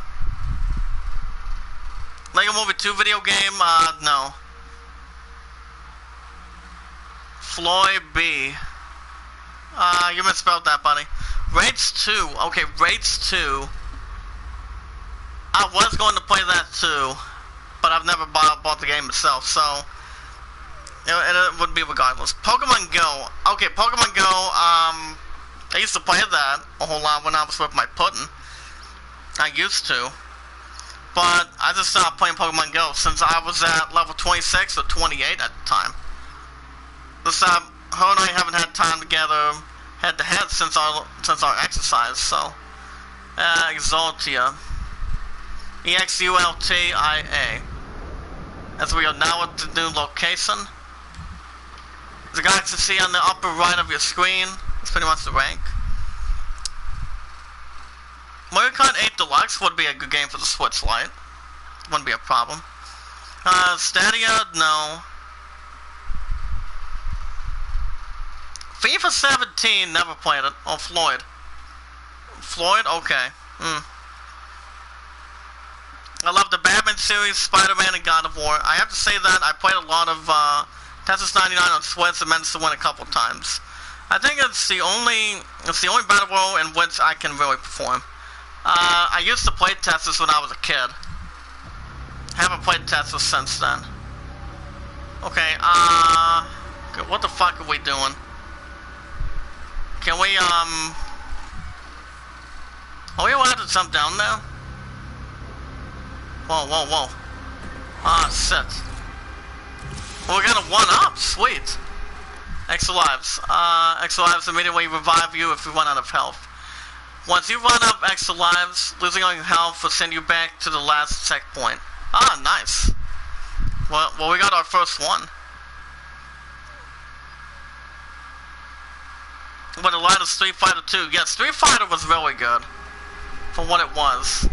Lego Movie 2 video game? No. Floyd B. You misspelled that, buddy. Raids 2. Okay, Raids 2. I was going to play that too, but I've never bought the game itself, so it would be regardless. Pokemon Go. Okay, Pokemon Go, I used to play that a whole lot when I was with my pudding. I used to. But I just stopped playing Pokemon Go since I was at level 26 or 28 at the time. Her and I haven't had time together head to head since our exercise, so Exaltia. EXULTIA. As we are now at the new location. The guys you see on the upper right of your screen is pretty much the rank. Mario Kart 8 Deluxe would be a good game for the Switch Lite. Wouldn't be a problem. Stadia, no. FIFA 17, never played it. Oh, Floyd. Floyd? Okay. I love the Batman series, Spider-Man, and God of War. I have to say that I played a lot of Tetris 99 on Switch and managed to win a couple times. I think it's the only battle royale in which I can really perform. I used to play Tetris when I was a kid. Haven't played Tetris since then. Okay, what the fuck are we doing? Can we, are we allowed to jump down there? Whoa, whoa, whoa. Ah, shit. Well, we got a 1-up, sweet. Extra lives. Extra lives immediately revive you if you run out of health. Once you run up extra lives, losing all your health will send you back to the last checkpoint. Ah, nice. Well, we got our first one. But a lot of Street Fighter 2. Yeah, Street Fighter was really good. For what it was.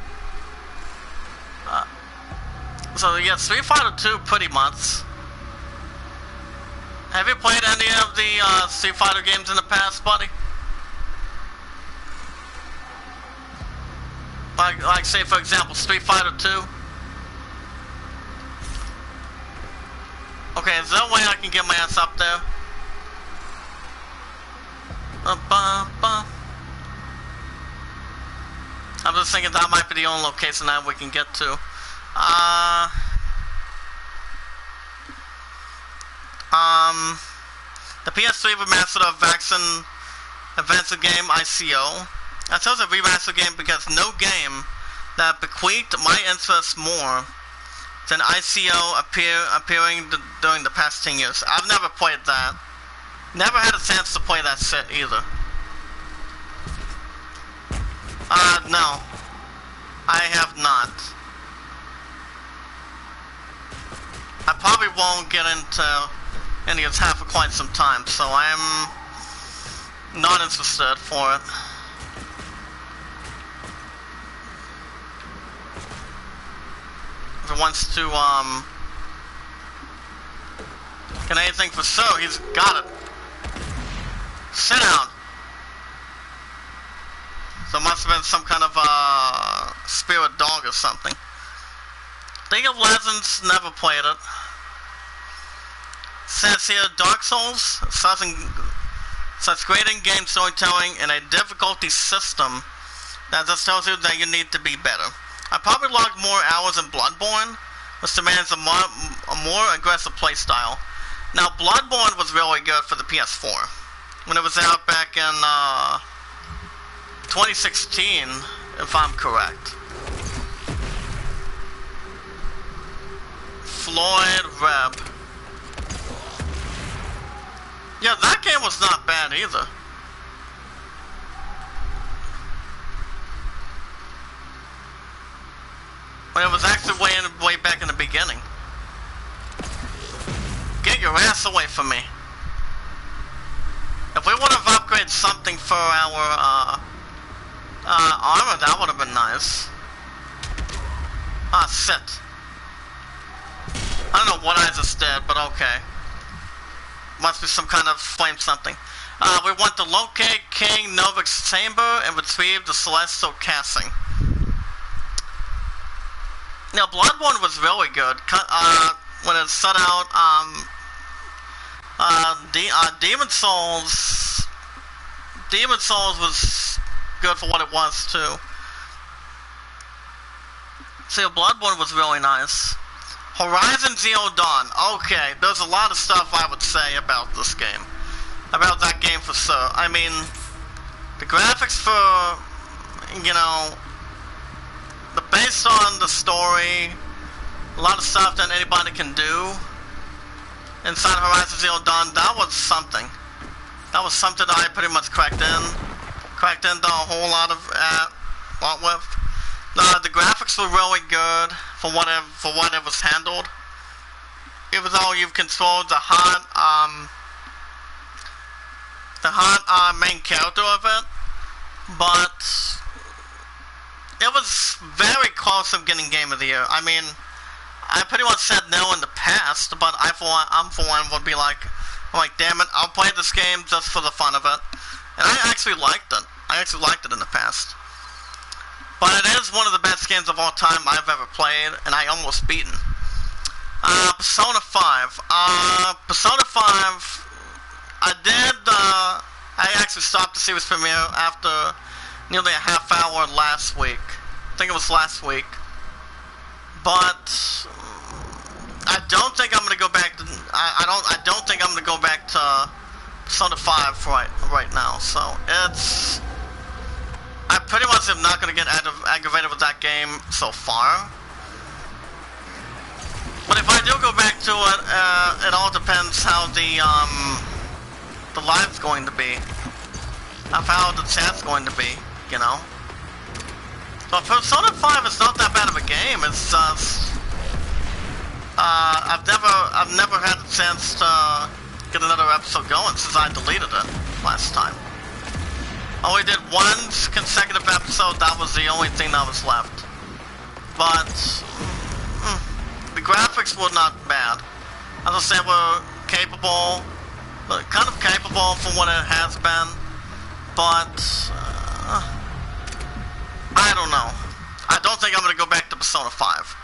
So yeah, Street Fighter 2 pretty much. Have you played any of the Street Fighter games in the past, buddy? Like say for example, Street Fighter 2. Okay, is there a way I can get my ass up there? I'm just thinking that might be the only location that we can get to. The PS3 remastered of Vaccine Adventure game ICO. I chose a remaster game because no game that bequeathed my interest more than ICO appearing during the past 10 years. I've never played that. Never had a chance to play that set either. No. I have not. I probably won't get into any attack for quite some time, so I am not interested for it. If it wants to, can anything for sure, he's got it. Sit down. So it must have been some kind of, spirit dog or something. League of Legends, never played it. Says here, Dark Souls, such great in-game storytelling and a difficulty system that just tells you that you need to be better. I probably logged more hours in Bloodborne, which demands a more aggressive playstyle. Now, Bloodborne was really good for the PS4 when it was out back in 2016, if I'm correct. Floyd Reb. Yeah, that game was not bad either. When it was actually way back in the beginning. Get your ass away from me. If we would have upgraded something for our armor, that would have been nice. Ah, shit. I don't know what I just did, but okay. Must be some kind of flame something. We want to locate King Novik's chamber and retrieve the celestial casting. Now, Bloodborne was really good. When it set out, Demon Souls was good for what it was too. See, Bloodborne was really nice. Horizon Zero Dawn. Okay, there's a lot of stuff I would say about this game. About that game for sure. I mean, the graphics for, you know, based on the story, a lot of stuff that anybody can do inside Horizon Zero Dawn, that was something. That was something that I pretty much cracked into a whole lot with. The graphics were really good for what it was handled. Even though you've controlled the hot main character of it, but it was very close to getting Game of the Year. I mean, I pretty much said no in the past, but I'm for one would be like, damn it, I'll play this game just for the fun of it. And I actually liked it. I actually liked it in the past. But it is one of the best games of all time I've ever played, and I almost beaten. Persona 5. Persona 5, I actually stopped the series premiere after nearly a half hour last week. I think it was last week. But I don't think I'm gonna go back to. I don't think I'm gonna go back to Persona 5 right now. So it's. I pretty much am not gonna get aggravated with that game so far. But if I do go back to it, it all depends how the live's going to be, how the chat's going to be, you know. So Persona 5 is not that bad of a game. It's just I've never had a chance to get another episode going since I deleted it last time. I only did one consecutive episode. That was the only thing that was left. But the graphics were not bad. As I said, were capable, kind of capable for what it has been. But I don't know. I don't think I'm gonna go back to Persona 5.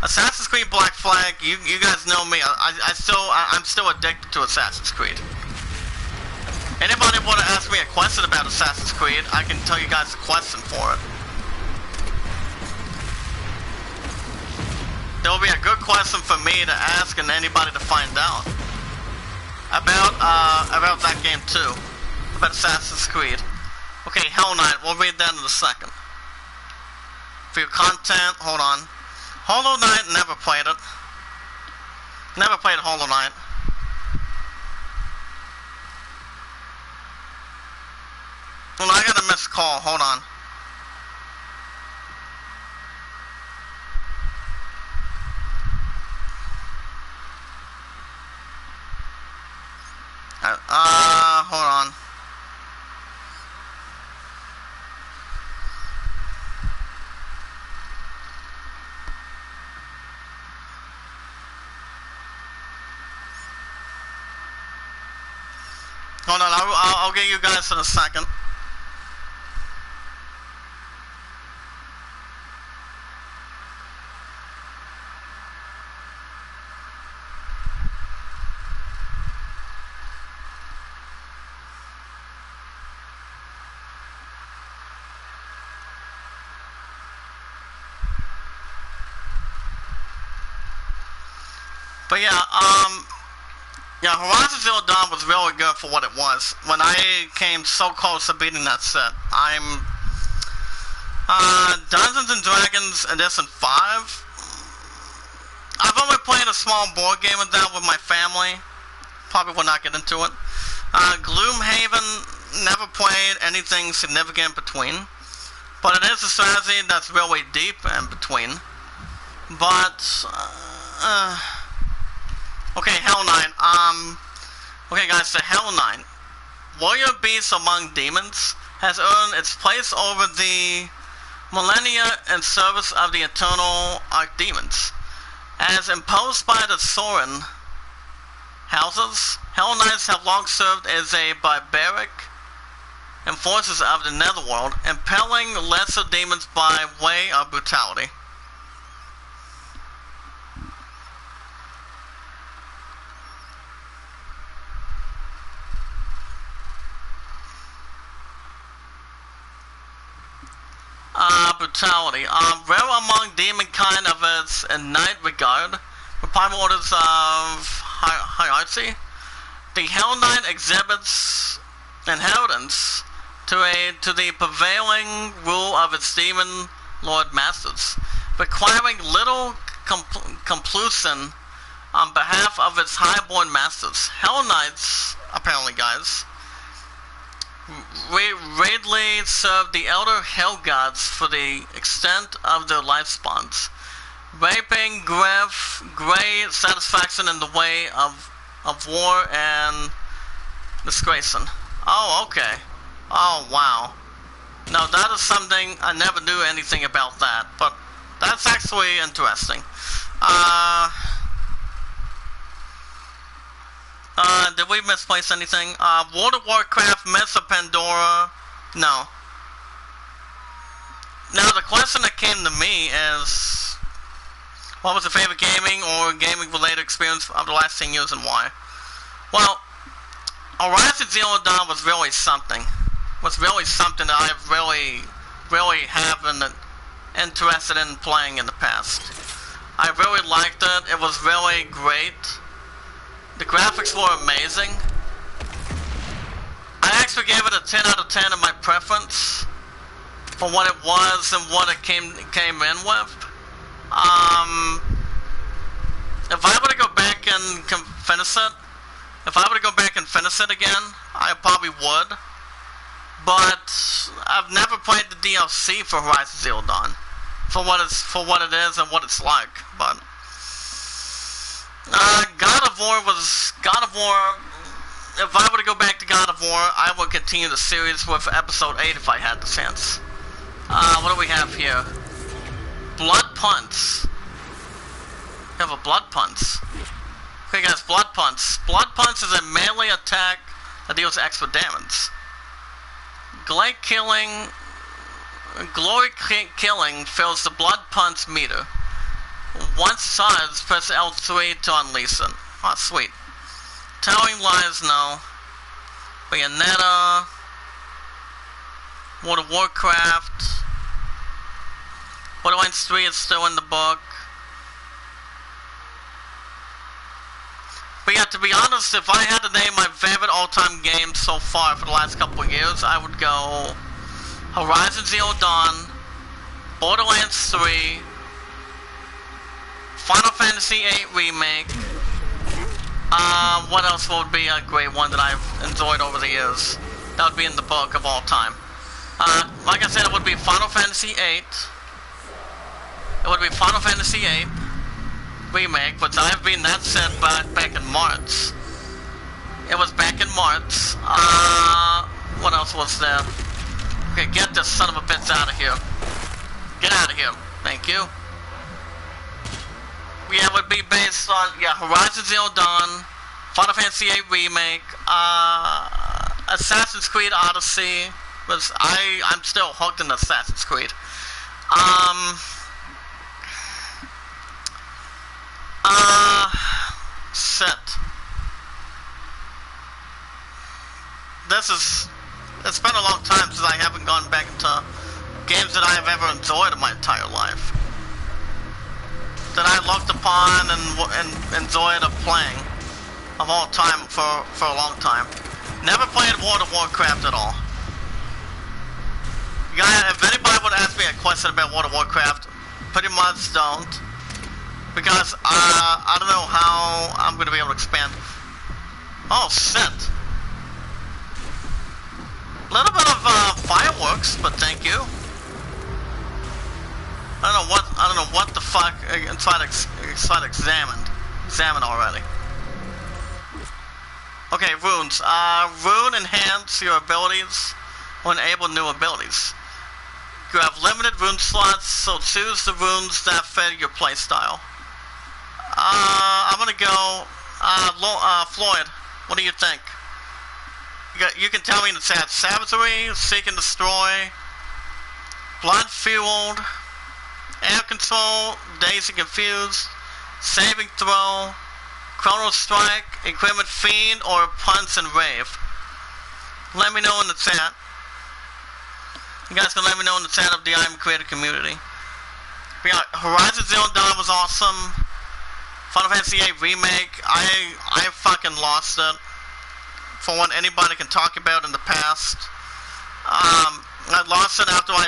Assassin's Creed Black Flag. You guys know me. I'm still addicted to Assassin's Creed. Anybody want to ask me a question about Assassin's Creed, I can tell you guys the question for it. There will be a good question for me to ask and anybody to find out about that game too, about Assassin's Creed. Okay, Hell Knight, we'll read that in a second. For your content, hold on. Hollow Knight, never played it. Never played Hollow Knight. Well, I got a missed call, hold on. Hold on. Hold on, I'll get you guys in a second. But yeah, yeah, Horizon Zero Dawn was really good for what it was. When I came so close to beating that set, I'm Dungeons and Dragons Edition 5. I've only played a small board game of that with my family. Probably will not get into it. Gloomhaven, never played anything significant between. But it is a strategy that's really deep in between. But, okay, Hell Knight. Okay guys, the Hell Knight, warrior beast among demons, has earned its place over the millennia in service of the eternal archdemons. As imposed by the Soren houses, Hell Knights have long served as a barbaric enforcers of the netherworld, impelling lesser demons by way of brutality. Brutality. Rare among demonkind of its innate regard, with primal orders of hierarchy, the Hell Knight exhibits inheritance to the prevailing rule of its demon lord masters, requiring little compulsion on behalf of its highborn masters. Hell Knights, apparently guys, readily serve the elder hell gods for the extent of their lifespans, raping great satisfaction in the way of war and disgracing. Oh, okay. Oh, wow. Now that is something, I never knew anything about that, but that's actually interesting. Did we misplace anything? World of Warcraft, Myths of Pandora, no. Now the question that came to me is, what was your favorite gaming or gaming related experience of the last 10 years and why? Well, Horizon Zero Dawn was really something. Was really something that I've really have been interested in playing in the past. I really liked it. It was really great. The graphics were amazing. I actually gave it a 10 out of 10 in my preference for what it was and what it came in with. If I were to go back and finish it, again, I probably would. But I've never played the DLC for Horizon Zero Dawn, for what it is and what it's like. But God of War. If I were to go back to God of War, I would continue the series with episode 8 if I had the chance. What do we have here? Blood Punch. We have a Blood Punch. Okay guys, Blood Punch. Blood Punch is a melee attack that deals extra damage. Glory killing fills the Blood Punch meter. Once charged, press L3 to unleash it. Oh, sweet. Towering Lies, no. Bayonetta. World of Warcraft. Borderlands 3 is still in the book. But yeah, to be honest, if I had to name my favorite all-time game so far for the last couple of years, I would go Horizon Zero Dawn, Borderlands 3, Final Fantasy VIII Remake. What else would be a great one that I've enjoyed over the years? That would be in the book of all time. Like I said, it would be Final Fantasy VIII. It would be Final Fantasy VIII Remake, which I've been that set back in March. It was back in March. What else was there? Okay, get this son of a bitch out of here. Get out of here. Thank you. Yeah, it would be based on, Horizon Zero Dawn, Final Fantasy VIII Remake, Assassin's Creed Odyssey, was I'm still hooked in Assassin's Creed. Shit. It's been a long time since I haven't gone back into games that I have ever enjoyed in my entire life. that I looked upon and enjoyed playing of all time for a long time. Never played World of Warcraft at all. Guys, if anybody would ask me a question about World of Warcraft, pretty much don't. Because I don't know how I'm going to be able to expand. Oh, shit. A little bit of fireworks, but thank you. I don't know what the fuck. I'm trying to examine already. Okay, runes. Rune enhance your abilities or enable new abilities. You have limited rune slots, so choose the runes that fit your playstyle. I'm gonna go, Floyd, what do you think? You can tell me in the chat. Savagery, Seek and Destroy, Blood Fueled, Air Control, Dazed and Confused, Saving Throw, Chrono Strike, Equipment Fiend, or Punch and Rave. Let me know in the chat. You guys can let me know in the chat of the Iamacreator community. But yeah, Horizon Zero Dawn was awesome. Final Fantasy VIII Remake, I fucking lost it. For what anybody can talk about in the past. I lost it after I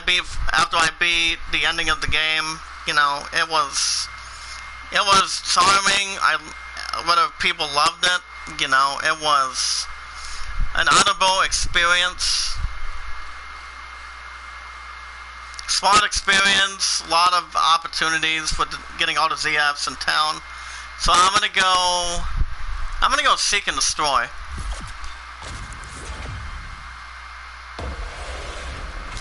beat the ending of the game. You know, it was charming. Whether people loved it, you know, it was an honorable experience. Smart experience, a lot of opportunities for getting all the ZFs in town. So I'm gonna go Seek and Destroy.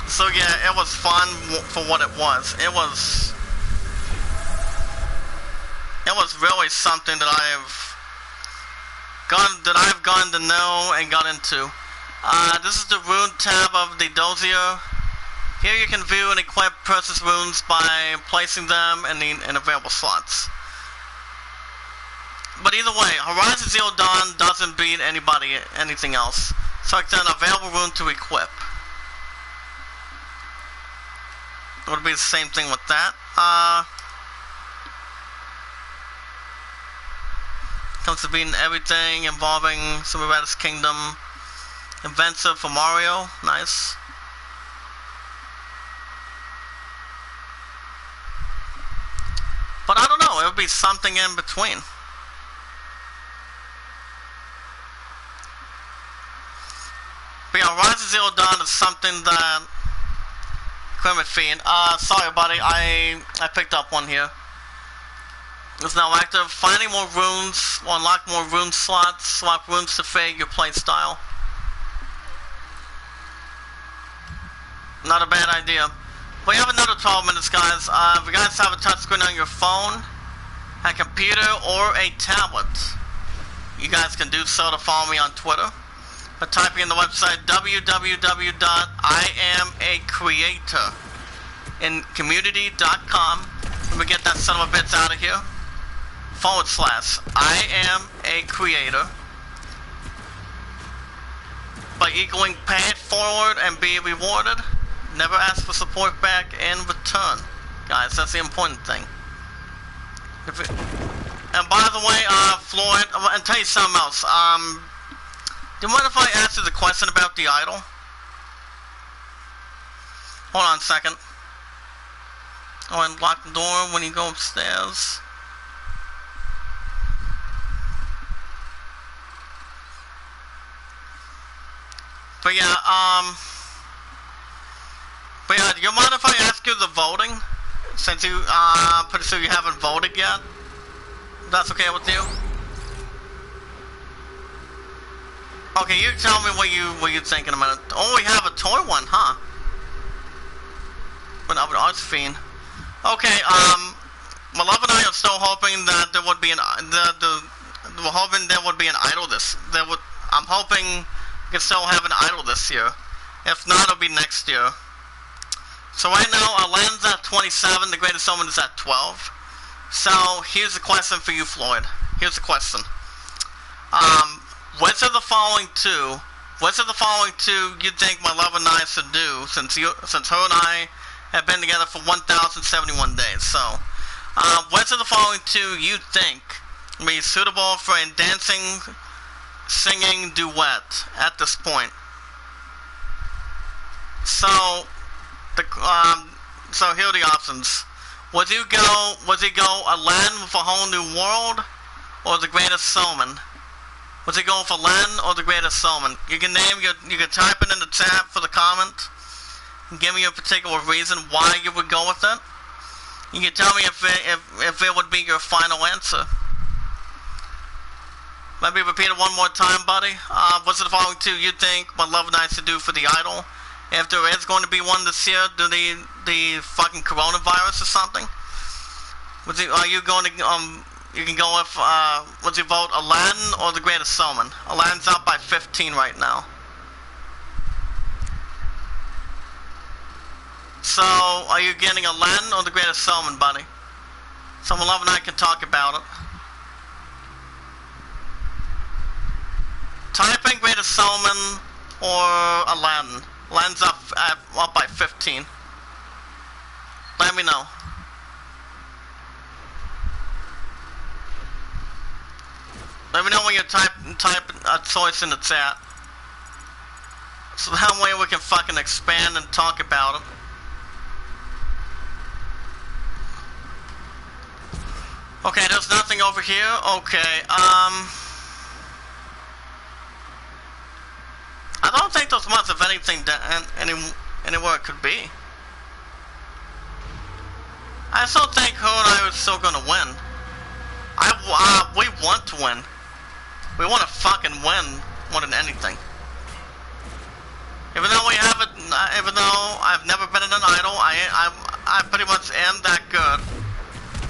So yeah, it was fun for what it was. It was really something that I've gone to know and got into. This is the rune tab of the dossier. Here you can view and equip purchase runes by placing them in available slots. But either way, Horizon Zero Dawn doesn't beat anything else. Select an available rune to equip. It would be the same thing with that. Comes to beating everything involving Sumerata's Kingdom. Inventor for Mario. Nice. But I don't know, it would be something in between. But yeah, Horizon Zero Dawn is something that... Equipment Fiend. Sorry buddy, I picked up one here. It's now active. Finding more runes will unlock more rune slots. Swap runes to fit your playstyle. Not a bad idea. We have another 12 minutes, guys. If you guys have a touchscreen on your phone, a computer, or a tablet, you guys can do so to follow me on Twitter by typing in the website www.iamacreator in community.com. Let me get that son of a bitch out of here. /IamACreator. By equaling Payitforward and be rewarded. Never ask for support back in return. Guys, that's the important thing. And by the way, Floyd, I'll tell you something else. Do you mind if I ask you the question about the idol? Hold on a second. Oh, and lock the door when you go upstairs. But yeah, do you mind if I ask you the voting? Since you, pretty sure you haven't voted yet? If that's okay with you? Okay, you tell me what you think in a minute. Oh, we have a toy one, huh? But not an arts fiend. Okay, my love and I are still hoping that there would be we're hoping there would be an idol I'm hoping we can still have an idol this year. If not, it'll be next year. So right now, our land's at 27, the greatest omen is at 12. So, here's a question for you, Floyd. Here's a question. Which of the following two you think my love and I should do, since her and I have been together for 1,071 days? So, Which of the following two you think would be suitable for a dancing, singing duet at this point? So, so here are the options. Would you go Aladdin with a whole new world, or the greatest showman? Would you go for Aladdin or the greatest showman? You can type it in the chat for the comment. And give me a particular reason why you would go with it. You can tell me if it would be your final answer. Let me repeat it one more time, buddy. What's the following two you think what Love and I should do for the idol? If there is going to be one this year, do the fucking coronavirus or something? Are you going to you can go with would you vote Aladdin or the greatest showman? Aladdin's up by 15 right now. So are you getting Aladdin or the greatest showman, buddy? Someone Love and I can talk about it. Type in greatest showman or Aladdin. Aladdin's up by 15. Let me know. Let me know when you type a choice in the chat. So that way we can fucking expand and talk about it. Okay, there's nothing over here. Okay, I don't think there's much of anything anywhere it could be. I still think her and I are still gonna win. We want to win. We want to fucking win more than anything. Even though I've never been in an idol, I pretty much am that good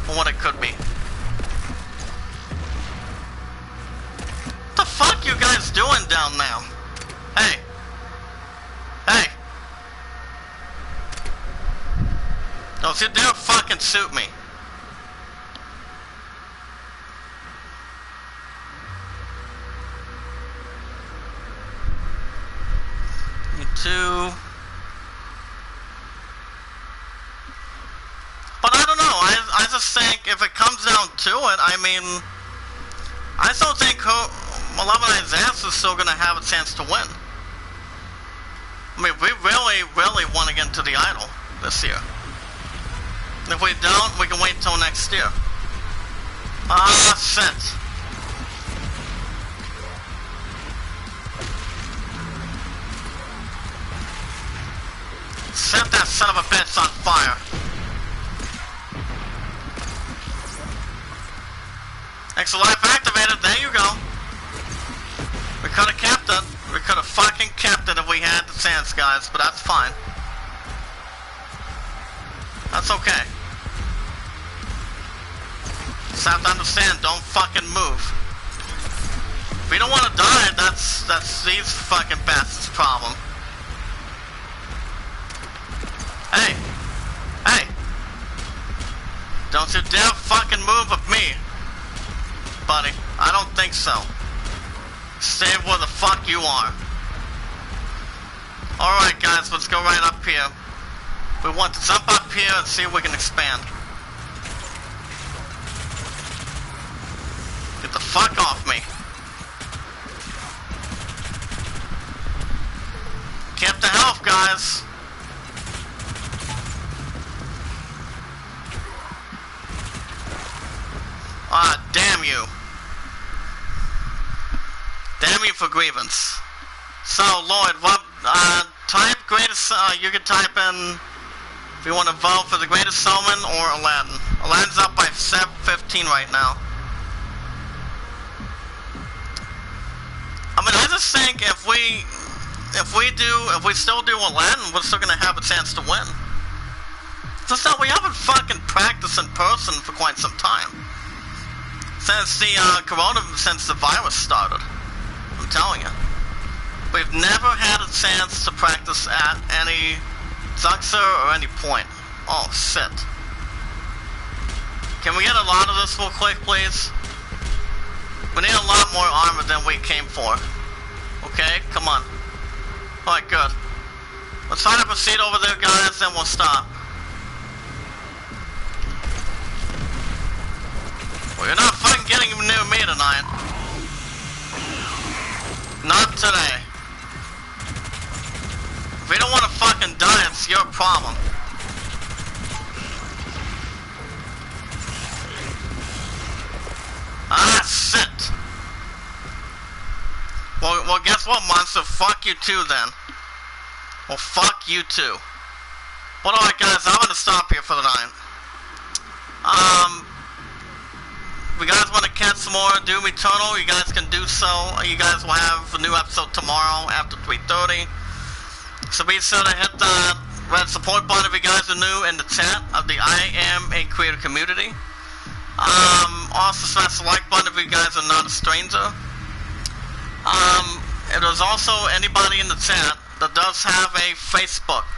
for what it could be. What the fuck you guys doing down now? Hey. Hey. Don't you dare fucking shoot me. You too. But I don't know. I just think if it comes down to it, I mean, I still think Love and I's ass is still gonna have a chance to win. I mean, we really want to get into the idol this year. If we don't, we can wait till next year. Shit. Set that son of a bitch on fire. Extra life activated, there you go. We could have kept it. We could have fucking kept it if we had the chance, guys, but that's fine. That's okay. Just have to understand, don't fucking move. If we don't want to die, that's these fucking bastards' problem. Hey! Hey! Don't you dare fucking move with me, buddy. I don't think so. Stay where the fuck you are. Alright guys, let's go right up here. We want to jump up here and see if we can expand. Get the fuck off me. Keep the health, guys. Ah, damn you. Damn you for grievance. So, Lloyd, what, type greatest, you can type in, if you want to vote for the greatest showman or Aladdin. Aladdin's up by 15 right now. I mean, I just think if we still do Aladdin, we're still gonna have a chance to win. Just that we haven't fucking practiced in person for quite some time. Since the virus started. I'm telling you. We've never had a chance to practice at any juncture or any point. Oh, shit. Can we get a lot of this real quick, please? We need a lot more armor than we came for. Okay, come on. Alright, good. Let's try to proceed over there, guys, then we'll stop. Well, you're not fucking getting near me tonight. Not today. If you don't want to fucking die, it's your problem. Ah, shit. Well, guess what, monster? Fuck you too, then. Well, fuck you too. But alright, guys, I'm gonna stop here for the night. If you guys want to catch some more Doom Eternal, you guys can do so. You guys will have a new episode tomorrow after 3:30. So be sure to hit the red support button if you guys are new in the chat of the Iamacreator community. Also smash the like button if you guys are not a stranger. If there's also anybody in the chat that does have a Facebook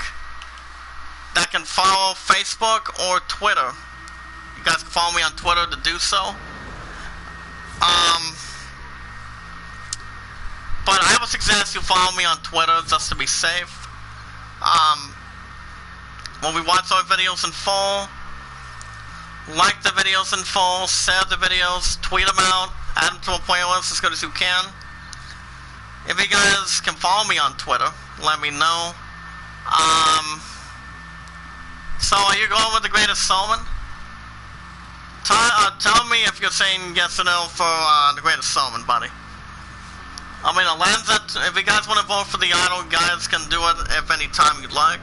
that can follow Facebook or Twitter, you guys can follow me on Twitter to do so. But I would suggest you follow me on Twitter just to be safe. When we watch our videos in full, like the videos in full, share the videos, tweet them out, add them to a playlist as good as you can. If you guys can follow me on Twitter, let me know. So are you going with the Greatest Showman? Tell me if you're saying yes or no for the Greatest Showman, buddy. I mean, if you guys want to vote for the idol, guys can do it if any time you'd like.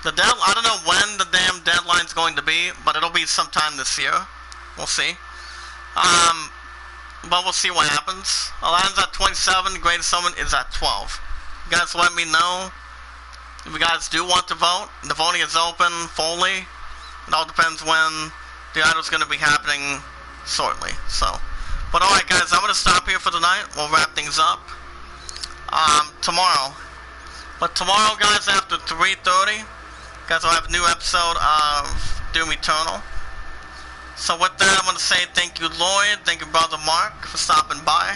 I don't know when the damn deadline's going to be, but it'll be sometime this year. We'll see. But we'll see what happens. Aladdin's at 27, the Greatest Showman is at 12. You guys let me know if you guys do want to vote. The voting is open fully. It all depends when the idol's going to be happening shortly. So, but alright guys, I'm going to stop here for the night. We'll wrap things up tomorrow. But tomorrow, guys, after 3:30, guys, will have a new episode of Doom Eternal. So with that, I'm going to say thank you, Lloyd. Thank you, Brother Mark, for stopping by.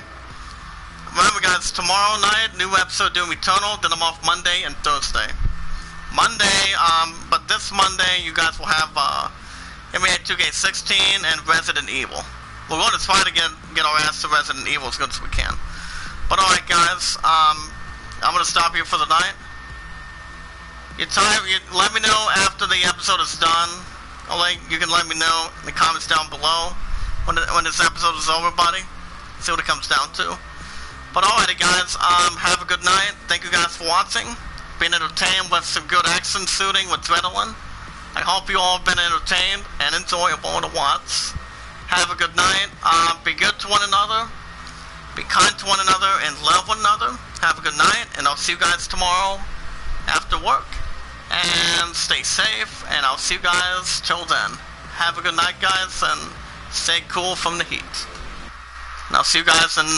Remember, guys, tomorrow night, new episode of Doom Eternal. Then I'm off Monday and Thursday. Monday, but this Monday, you guys will have NBA 2K16 and Resident Evil. We're going to try to get our ass to Resident Evil as good as we can. But alright, guys, I'm going to stop here for the night. Let me know after the episode is done. You can let me know in the comments down below when this episode is over, buddy. See what it comes down to. But alrighty, guys, have a good night. Thank you guys for watching. Being entertained with some good action shooting with Adrenaline. I hope you all have been entertained and enjoyable to watch. Have a good night. Be good to one another. Be kind to one another and love one another. Have a good night, and I'll see you guys tomorrow after work. And stay safe, and I'll see you guys till then. Have a good night, guys, and stay cool from the heat. And I'll see you guys in